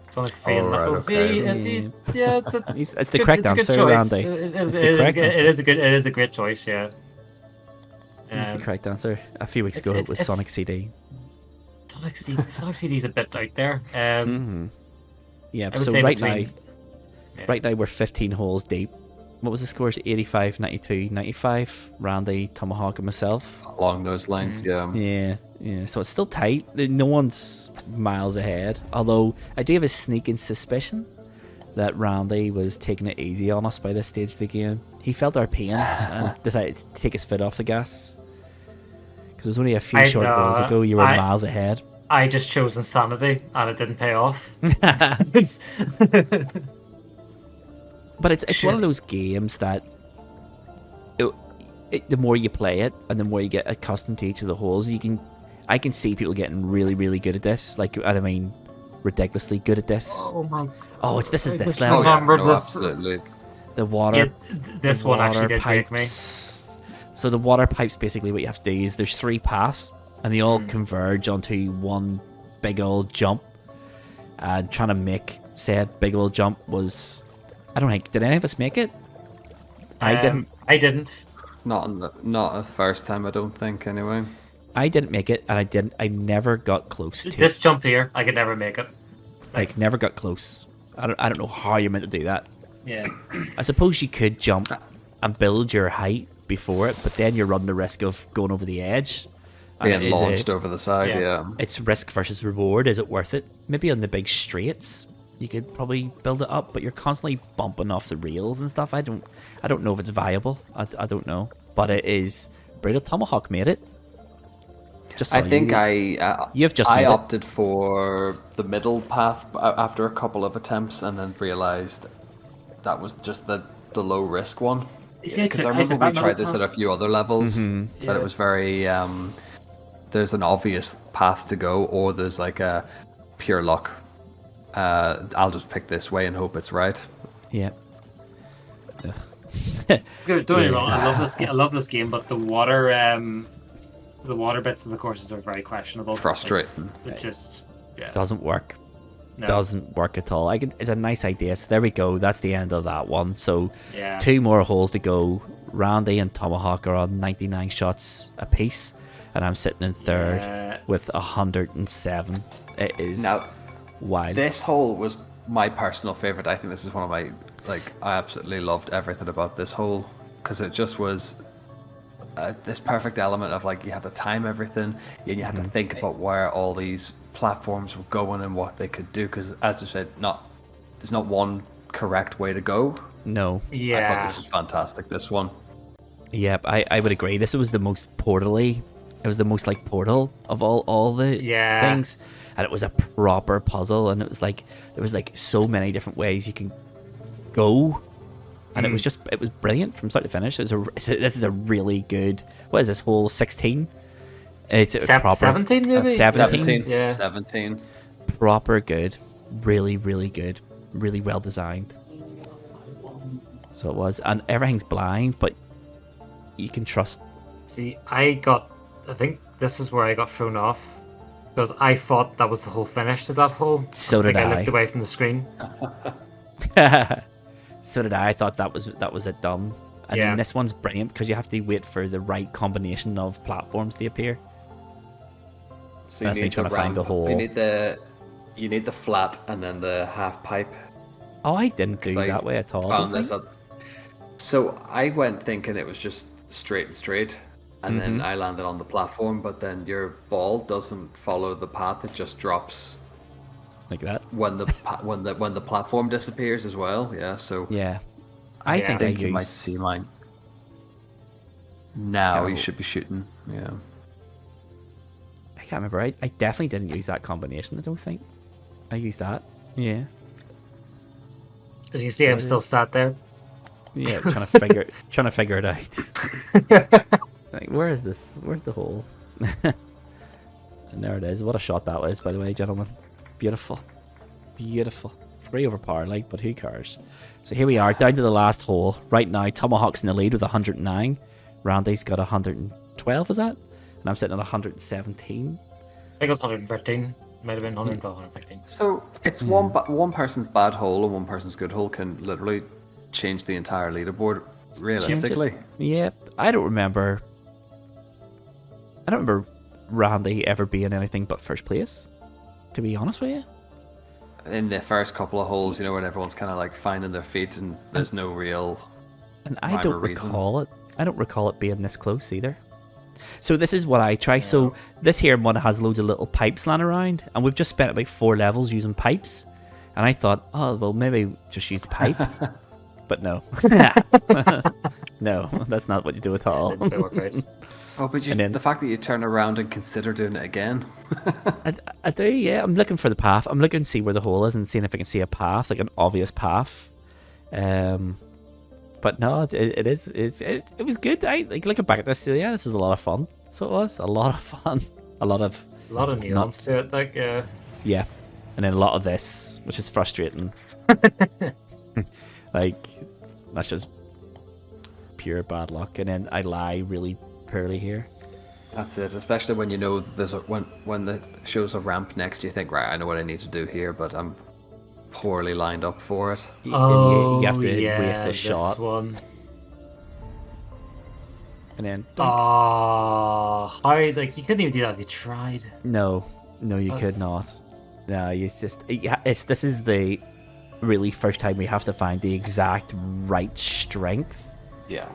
Sonic 3 and Knuckles. okay. Yeah, It's the correct answer, Randy. It is a great choice. Yeah. It's the correct answer. A few weeks ago, it was Sonic CD. Sonic CD is a bit out there. Yeah. So right now we're 15 holes deep. What was the scores? 85, 92, 95. Randy, Tomahawk, and myself. Along those lines, yeah. Yeah. So it's still tight. No one's miles ahead. Although I do have a sneaking suspicion that Randy was taking it easy on us by this stage of the game. He felt our pain and decided to take his foot off the gas. Because it was only a few short holes ago you were miles ahead. I just chose insanity and it didn't pay off. But it's one of those games that the more you play it and the more you get accustomed to each of the holes, I can see people getting really, really good at this. Like, I mean, ridiculously good at this. Oh my! Oh, this level. Absolutely. The water. This one actually did break me. So the water pipes, basically what you have to do is there's 3 paths and they all converge onto one big old jump. And trying to make said big old jump was, I don't think, did any of us make it? I didn't. Not the first time, I don't think, anyway. I didn't make it, and I never got close to this jump here. I could never make it. Like never got close. I don't know how you're meant to do that. Yeah. I suppose you could jump and build your height before it, but then you run the risk of going over the edge. Being launched over the side, yeah. It's risk versus reward. Is it worth it? Maybe on the big straights you could probably build it up, but you're constantly bumping off the rails and stuff. I don't know if it's viable. I don't know, but it is. Brutal. Tomahawk made it. I opted for the middle path after a couple of attempts, and then realized that was just the low risk one. Because I remember we tried this at a few other levels, that it was very there's an obvious path to go, or there's like a pure luck. I'll just pick this way and hope it's right. Yeah. Don't get me wrong. I love this game, but the water bits of the courses are very questionable. Frustrating. It just doesn't work. No. Doesn't work at all. It's a nice idea. So there we go. That's the end of that one. So 2 more holes to go. Randy and Tomahawk are on 99 shots apiece, and I'm sitting in third with 107. It is wild. This hole was my personal favorite. I think this is one of my I absolutely loved everything about this hole because it just was this perfect element of you had to time everything and you had to think about where all these platforms were going and what they could do, because as I said, there's not one correct way to go. No. Yeah. I thought this was fantastic, this one. Yep, I would agree. This was the most portally. It was the most like Portal of all the things, and it was a proper puzzle, and it was there was so many different ways you can go. And it was brilliant from start to finish. This is a really good. What is this whole 16? It's proper 17 maybe. 17. Yeah. 17. Proper good. Really, really good. Really well designed. So it was, and everything's blind, but you can trust. See, I think this is where I got thrown off because I thought that was the whole finish to that hole. So did I. I looked away from the screen. So did I. I thought that was it done. And then this one's brilliant because you have to wait for the right combination of platforms to appear. So that's me trying to find the hole. You need the flat and then the half pipe. Oh, I didn't do that way at all. So I went thinking it was just straight, and then I landed on the platform. But then your ball doesn't follow the path; it just drops. Like that when the platform disappears as well. I think you might see mine now. You should be shooting. I can't remember. I definitely didn't use that combination. I don't think I used that. As you see, I'm still sat there. Trying to figure it out. Where is this? Where's the hole? And there it is. What a shot that was, by the way, gentlemen. Beautiful. 3 over par, but who cares? So here we are, down to the last hole. Right now, Tomahawk's in the lead with 109. Randy's got 112, is that? and I'm sitting at 117. I think it was 113. Might have been 112, 115. So it's one person's bad hole and one person's good hole can literally change the entire leaderboard realistically. Yep. I don't remember Randy ever being anything but first place, to be honest with you. In the first couple of holes, you know, when everyone's kind of like finding their feet and there's no real. And I don't recall it. I don't recall it being this close either. So this is what I try. So this here one has loads of little pipes lying around, and we've just spent about 4 levels using pipes. And I thought, oh well, maybe just use the pipe. But no, no, that's not what you do at all. Oh, but the fact that you turn around and consider doing it again. I do, yeah. I'm looking for the path. I'm looking to see where the hole is and seeing if I can see a path, like an obvious path. But no, it was good. I like looking back at this. Yeah, this was a lot of fun. So it was a lot of fun. A lot of nuance to it, like yeah, and then a lot of this, which is frustrating. Like that's just pure bad luck. And then I lie really poorly here. That's it, especially when you know that there's when the show's a ramp next, you think, right, I know what I need to do here, but I'm poorly lined up for it. You have to waste a shot. One. And then how like you couldn't even do that if you tried. No, you could not. No, this is the really first time we have to find the exact right strength. Yeah.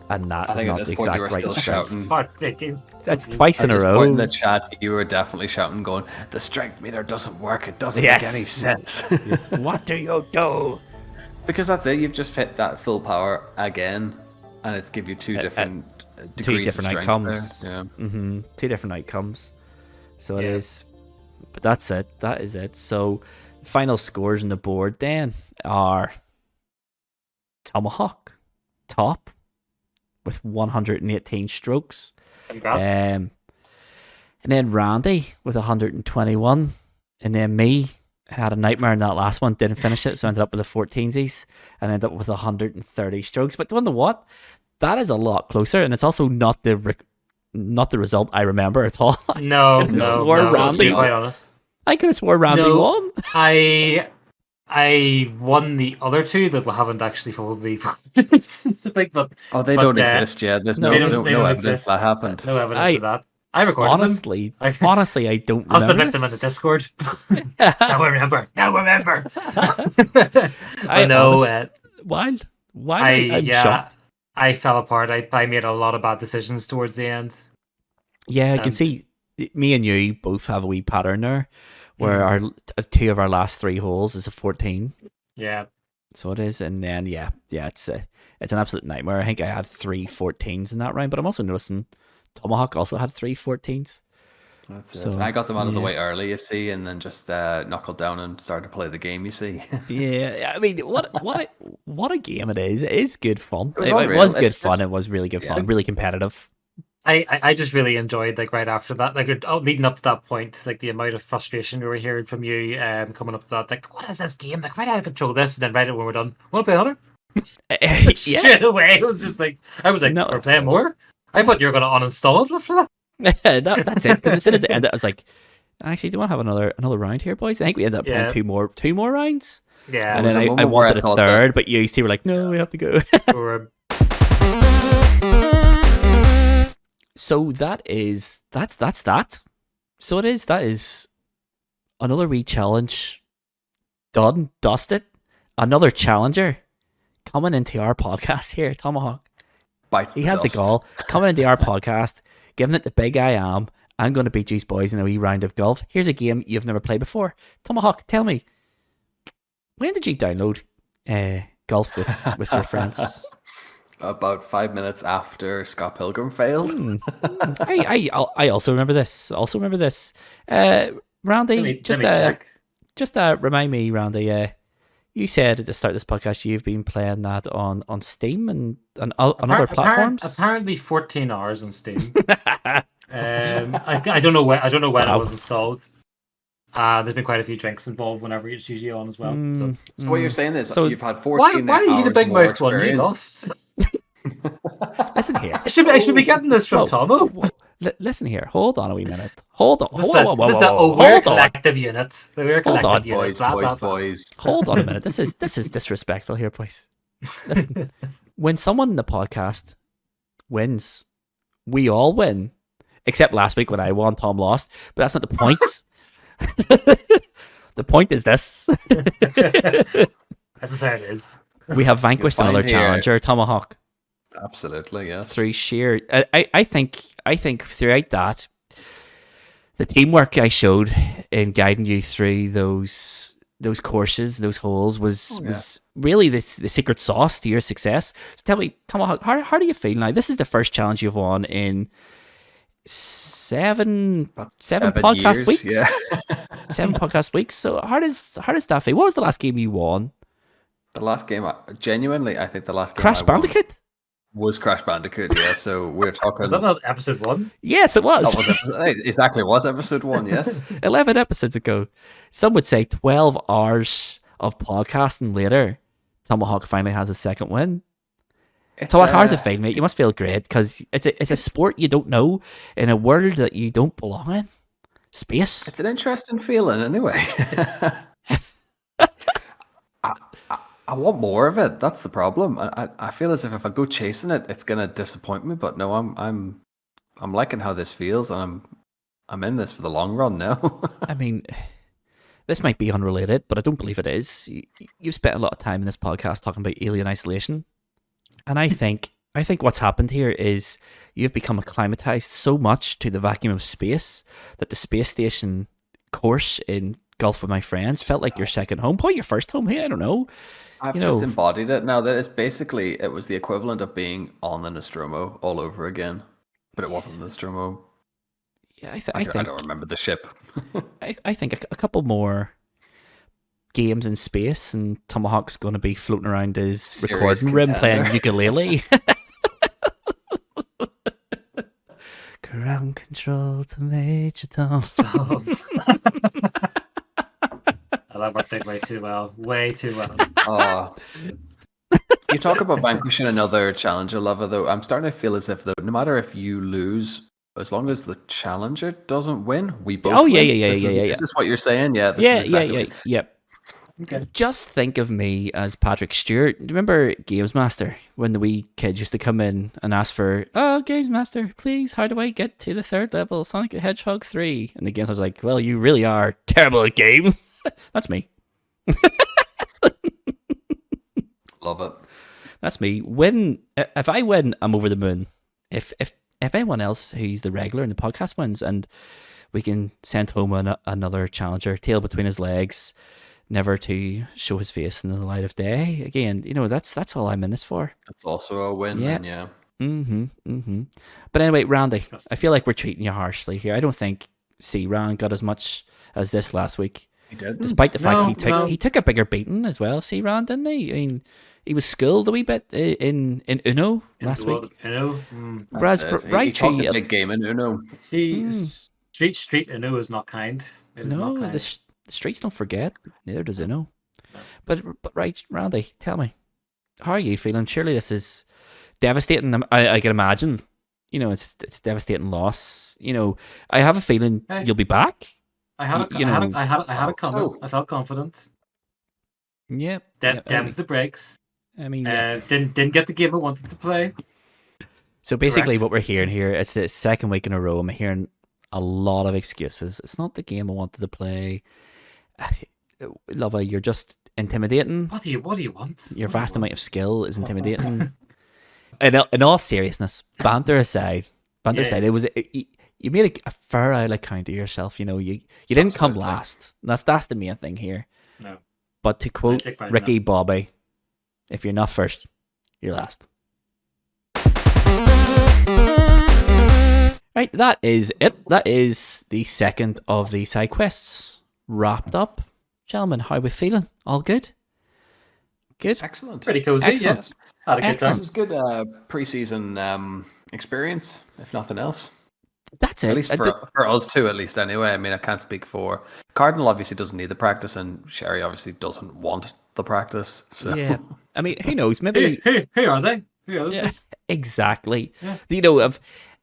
And that I think not at this the point exact you were right still shouting. Heartbreaking. That's twice in a row. In the chat, you were definitely shouting, going, "The strength meter doesn't work. It doesn't make any sense." Yes. What do you do? Because that's it. You've just hit that full power again, and it's give you two different degrees of strength outcomes. there. Yeah. Mm-hmm. 2 different outcomes. So it is. But that's it. That is it. So final scores on the board then are Tomahawk top with 118 strokes. Congrats. And then Randy with 121. And then me had a nightmare in that last one, didn't finish it, so I ended up with the 14sies and ended up with 130 strokes. But you know what? That is a lot closer, and it's also not the result I remember at all. No, Randy, to be quite honest. I could have swore Randy won. I won the other two that we haven't actually probably like, but they don't exist yet. There's no evidence that happened. No evidence of that. I recorded honestly, them. Honestly, I don't remember. I'll submit them in the Discord. Now remember. I know. Wild. I'm shocked. I fell apart. I made a lot of bad decisions towards the end. Yeah, I can see me and you both have a wee pattern there. Where our 2 of our last 3 holes is a 14. Yeah. So it is, and then it's an absolute nightmare. I think I had 3 14s in that round, but I'm also noticing Tomahawk also had 3 14s. That's it. I got them out of the way early, you see, and then just knuckled down and started to play the game, you see. Yeah, I mean, what a game it is. It is good fun. It was good fun. It was really good fun. Really competitive. I just really enjoyed, like, right after that, like, leading up to that point, like, the amount of frustration we were hearing from you coming up to that, like, what is this game? Like, why do I control this? And then right when we're done, want to play another? Straight away, it was just like, I was like, we're playing more? I thought you were going to uninstall it after that. That's it, because as soon as it ended, I was like, actually, do you want to have another round here, boys? I think we ended up playing two more rounds. Yeah. And then I wanted a third, but you two were like, no, we have to go. So that's that. So that is another wee challenge done, dusted. Another challenger coming into our podcast here, Tomahawk. He has the gall coming into our podcast, giving it the big I am. I'm going to beat these boys in a wee round of golf. Here's a game you've never played before. Tomahawk, tell me, when did you download golf with your friends? About 5 minutes after Scott Pilgrim failed. I also remember this. Randy, just remind me, Randy. You said at the start of this podcast you've been playing that on Steam and on other platforms. Apparently, 14 hours on Steam. I don't know when. It was installed. There's been quite a few drinks involved whenever it's usually on as well. So what you're saying is you've had 14 why are you the big mouth one? You lost. Listen here. I should be getting this from Tomo. Listen here. Hold on a wee minute. Hold on. This is Hold on. we're a Hold on. collective unit. We're a Hold on, collective unit. Boys. Hold on a minute. This is disrespectful here, boys. Listen, when someone in the podcast wins, we all win. Except last week when I won, Tom lost. But that's not the point. The point is this. This is how it is. We have vanquished another here. challenger, Tomahawk. Absolutely, yes. Through sheer, I think throughout that, the teamwork I showed in guiding you through those courses, those holes, was really the secret sauce to your success. So tell me, Tomahawk, how do you feel now? This is the first challenge you've won in seven podcast years, weeks. yeah. 7 podcast weeks. So how does that feel? What was the last game you won? The last game, genuinely, I think the last game Crash I won Bandicoot? was Crash Bandicoot, yeah. So we're talking... Was that not episode 1? Yes, it was. That was exactly was episode 1, yes. 11 episodes ago. Some would say 12 hours of podcasting later, Tomahawk finally has a second win. Tomahawk, how does it feel, mate? You must feel great because it's a sport you don't know in a world that you don't belong in. Space. It's an interesting feeling, anyway. I want more of it. That's the problem. I feel as if I go chasing it, it's gonna disappoint me. But no, I'm liking how this feels, and I'm in this for the long run now. I mean, this might be unrelated, but I don't believe it is. You've spent a lot of time in this podcast talking about alien isolation, and I think what's happened here is you've become acclimatized so much to the vacuum of space that the space station course in Golf with My Friends felt like your second home. Probably your first home here. I don't know. I've just embodied it now. That it's basically, it was the equivalent of being on the Nostromo all over again, but it wasn't the Nostromo. Yeah, I don't remember the ship. I think a couple more games in space, and Tomahawk's going to be floating around his Serious recording room contender. playing ukulele. Ground control to Major Tom. That worked out way too well. Way too well. You talk about vanquishing another challenger lover, though. I'm starting to feel as if, though, no matter if you lose, as long as the challenger doesn't win, we both win. This is what you're saying? Yeah. Yeah. Okay. Just think of me as Patrick Stewart. Do you remember Games Master when the wee kid used to come in and ask for, Games Master, please, how do I get to the 3rd level, Sonic the Hedgehog 3? And the Games Master's like, well, you really are terrible at games. That's me. Love it. That's me. If I win, I'm over the moon. If anyone else who's the regular in the podcast wins, and we can send home another challenger, tail between his legs, never to show his face in the light of day again, that's all I'm in this for. That's also a win. Yeah. Then, yeah. But anyway, Randy, I feel like we're treating you harshly here. I don't think C-Ran got as much as this last week. He did. Despite the fact he took a bigger beating as well, C-Ran, didn't he? I mean, he was schooled a wee bit in Uno last week. Whereas he talked a big game in Uno. See, Street Uno is not kind. It is not kind. The streets don't forget. Neither does Uno. But right, Randy, tell me, how are you feeling? Surely this is devastating. I can imagine. It's devastating loss. I have a feeling you'll be back. I had a comment. I felt confident. Yeah. Dems the breaks. I mean, didn't get the game I wanted to play. So basically, Correct. what we're hearing here, it's the second week in a row. I'm hearing a lot of excuses. It's not the game I wanted to play. Lova, you're just intimidating. What do you want? Your vast amount of skill is intimidating. In all seriousness, banter aside, it was you made a fair account of yourself. You didn't come last. That's the main thing here. No. But to quote Ricky Bobby, if you're not first, you're last. Right, that is it. That is the second of the side quests wrapped up. Gentlemen, how are we feeling? All good? Good? Excellent. Pretty cozy. Excellent. Yeah. Had a good time. This is good pre-season experience, if nothing else. That's it. At least for us too, at least anyway. I mean, I can't speak for... Cardinal obviously doesn't need the practice, and Sherry obviously doesn't want the practice. So. Yeah. I mean, who knows? Maybe... Who are they? Who are those? Exactly. Yeah. You know,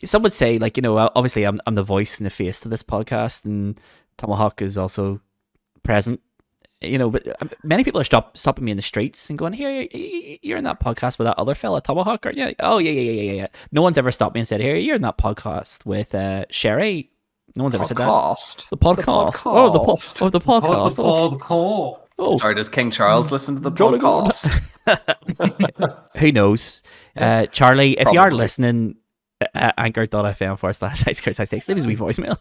some would say, like, you know, obviously I'm the voice and the face to this podcast, and Tomahawk is also present. You know, but many people are stopping me in the streets and going, "Here, you're in that podcast with that other fella, Tomahawk, aren't you?" Oh, yeah. No one's ever stopped me and said, "Here, you're in that podcast with Sherry." No one's ever said that. The podcast. Oh, the podcast. Oh, sorry, does King Charles listen to the Jolly good. podcast? Who knows? Charlie, if you are Probably. listening, anchor.fm/high-stakes, leave us a wee voicemail.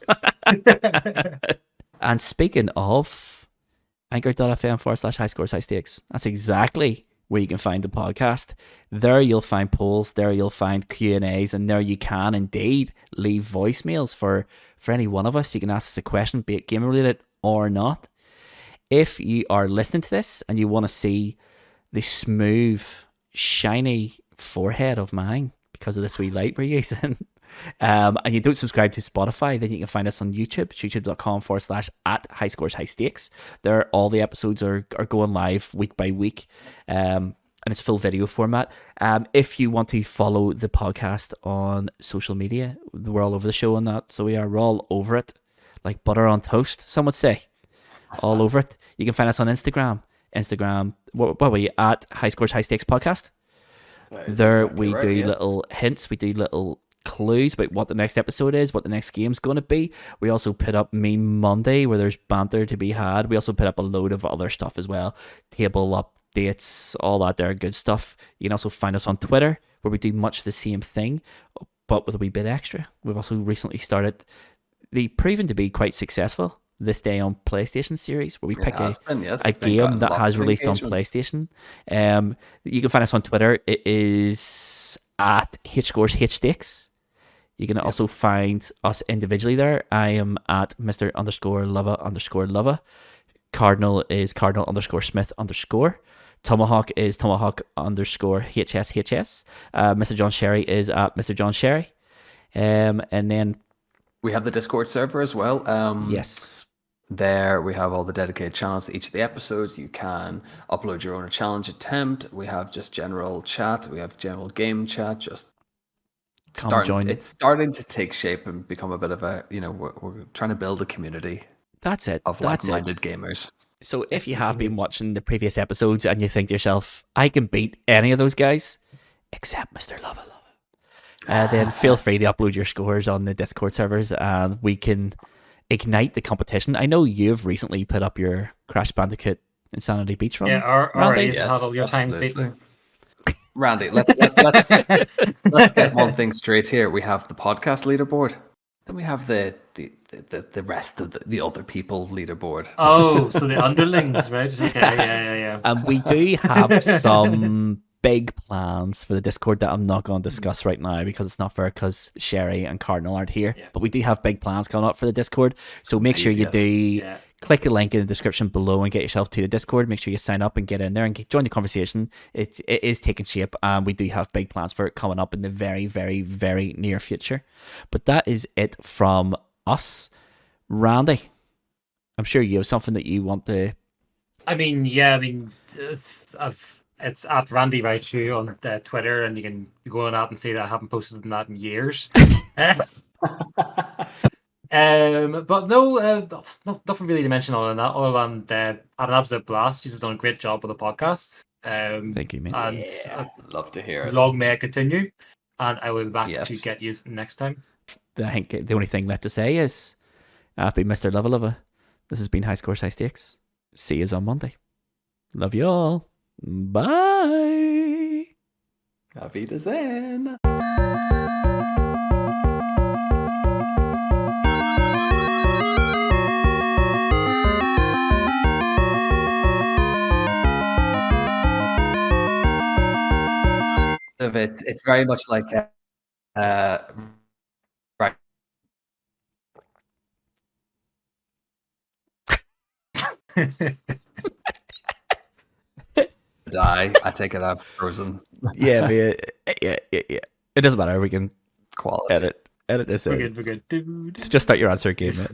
And speaking of anchor.fm/high-stakes, that's exactly where you can find the podcast. There you'll find polls, there you'll find Q&As, and there you can indeed leave voicemails for any one of us. You can ask us a question, be it game related or not. If you are listening to this and you want to see the smooth, shiny forehead of mine because of this wee light we're using, and you don't subscribe to Spotify, then you can find us on YouTube, youtube.com/@highscoreshighstakes. There, all the episodes are going live week by week, and it's full video format. If you want to follow the podcast on social media, we're all over the show on that, so we're all over it, like butter on toast, some would say. All over it. You can find us on Instagram. What are we at? High Scores High Stakes Podcast. There exactly we right, do yeah. little hints, we do little clues about what the next episode is, what the next game's going to be. We also put up Meme Monday where there's banter to be had. We also put up a load of other stuff as well, table updates, all that there good stuff. You can also find us on Twitter where we do much the same thing but with a wee bit extra. We've also recently started the proven to be quite successful This Day on PlayStation series where we pick a game that has released on PlayStation. You can find us on Twitter. It is at HScoresHstakes. You can also find us individually there. I am at Mr_Luvva_Luvva. Cardinal is Cardinal_Smith_. Tomahawk is Tomahawk_HSHS. Mr. John Sherry is at Mr. John Sherry. And then we have the Discord server as well. Yes. There we have all the dedicated channels to each of the episodes. You can upload your own challenge attempt. We have just general chat. We have general game chat. Just it's starting to take shape and become a bit of a, you know, we're trying to build a community. That's it. Of like-minded gamers. So if you have been watching the previous episodes and you think to yourself, I can beat any of those guys except Mr. Luvva, then feel free to upload your scores on the Discord servers and we can ignite the competition. I know you've recently put up your Crash Bandicoot Insanity Beach run. Yeah, Randy. Yes, had all your times beaten. Randy, let's get one thing straight here. We have the podcast leaderboard, then we have the rest of the other people leaderboard. Oh, so the underlings, right? Okay, yeah. And we do have some big plans for the Discord that I'm not going to discuss right now because it's not fair because Sherry and Cardinal aren't here. Yeah. But we do have big plans coming up for the Discord. So make sure you do click the link in the description below and get yourself to the Discord. Make sure you sign up and get in there and join the conversation. It is taking shape and we do have big plans for it coming up in the very, very, very near future. But that is it from us. Randy, I'm sure you have something that you want to... It's at RandyRaichu on Twitter, and you can go on that and see that I haven't posted on that in years. But no, nothing really to mention other than that. Other than had an absolute blast. You've done a great job with the podcast. Thank you, mate. And love to hear it. Long may it continue, and I will be back to get you next time. I think the only thing left to say is, I've been Mr. Luvva. This has been High Scores High Stakes. See you on Monday. Love you all. Bye. Auf Wiedersehen. It's very much like right. Die. I take it out frozen. Yeah. It doesn't matter. We can Quality. edit this in. We're good. So just start your answer again, mate.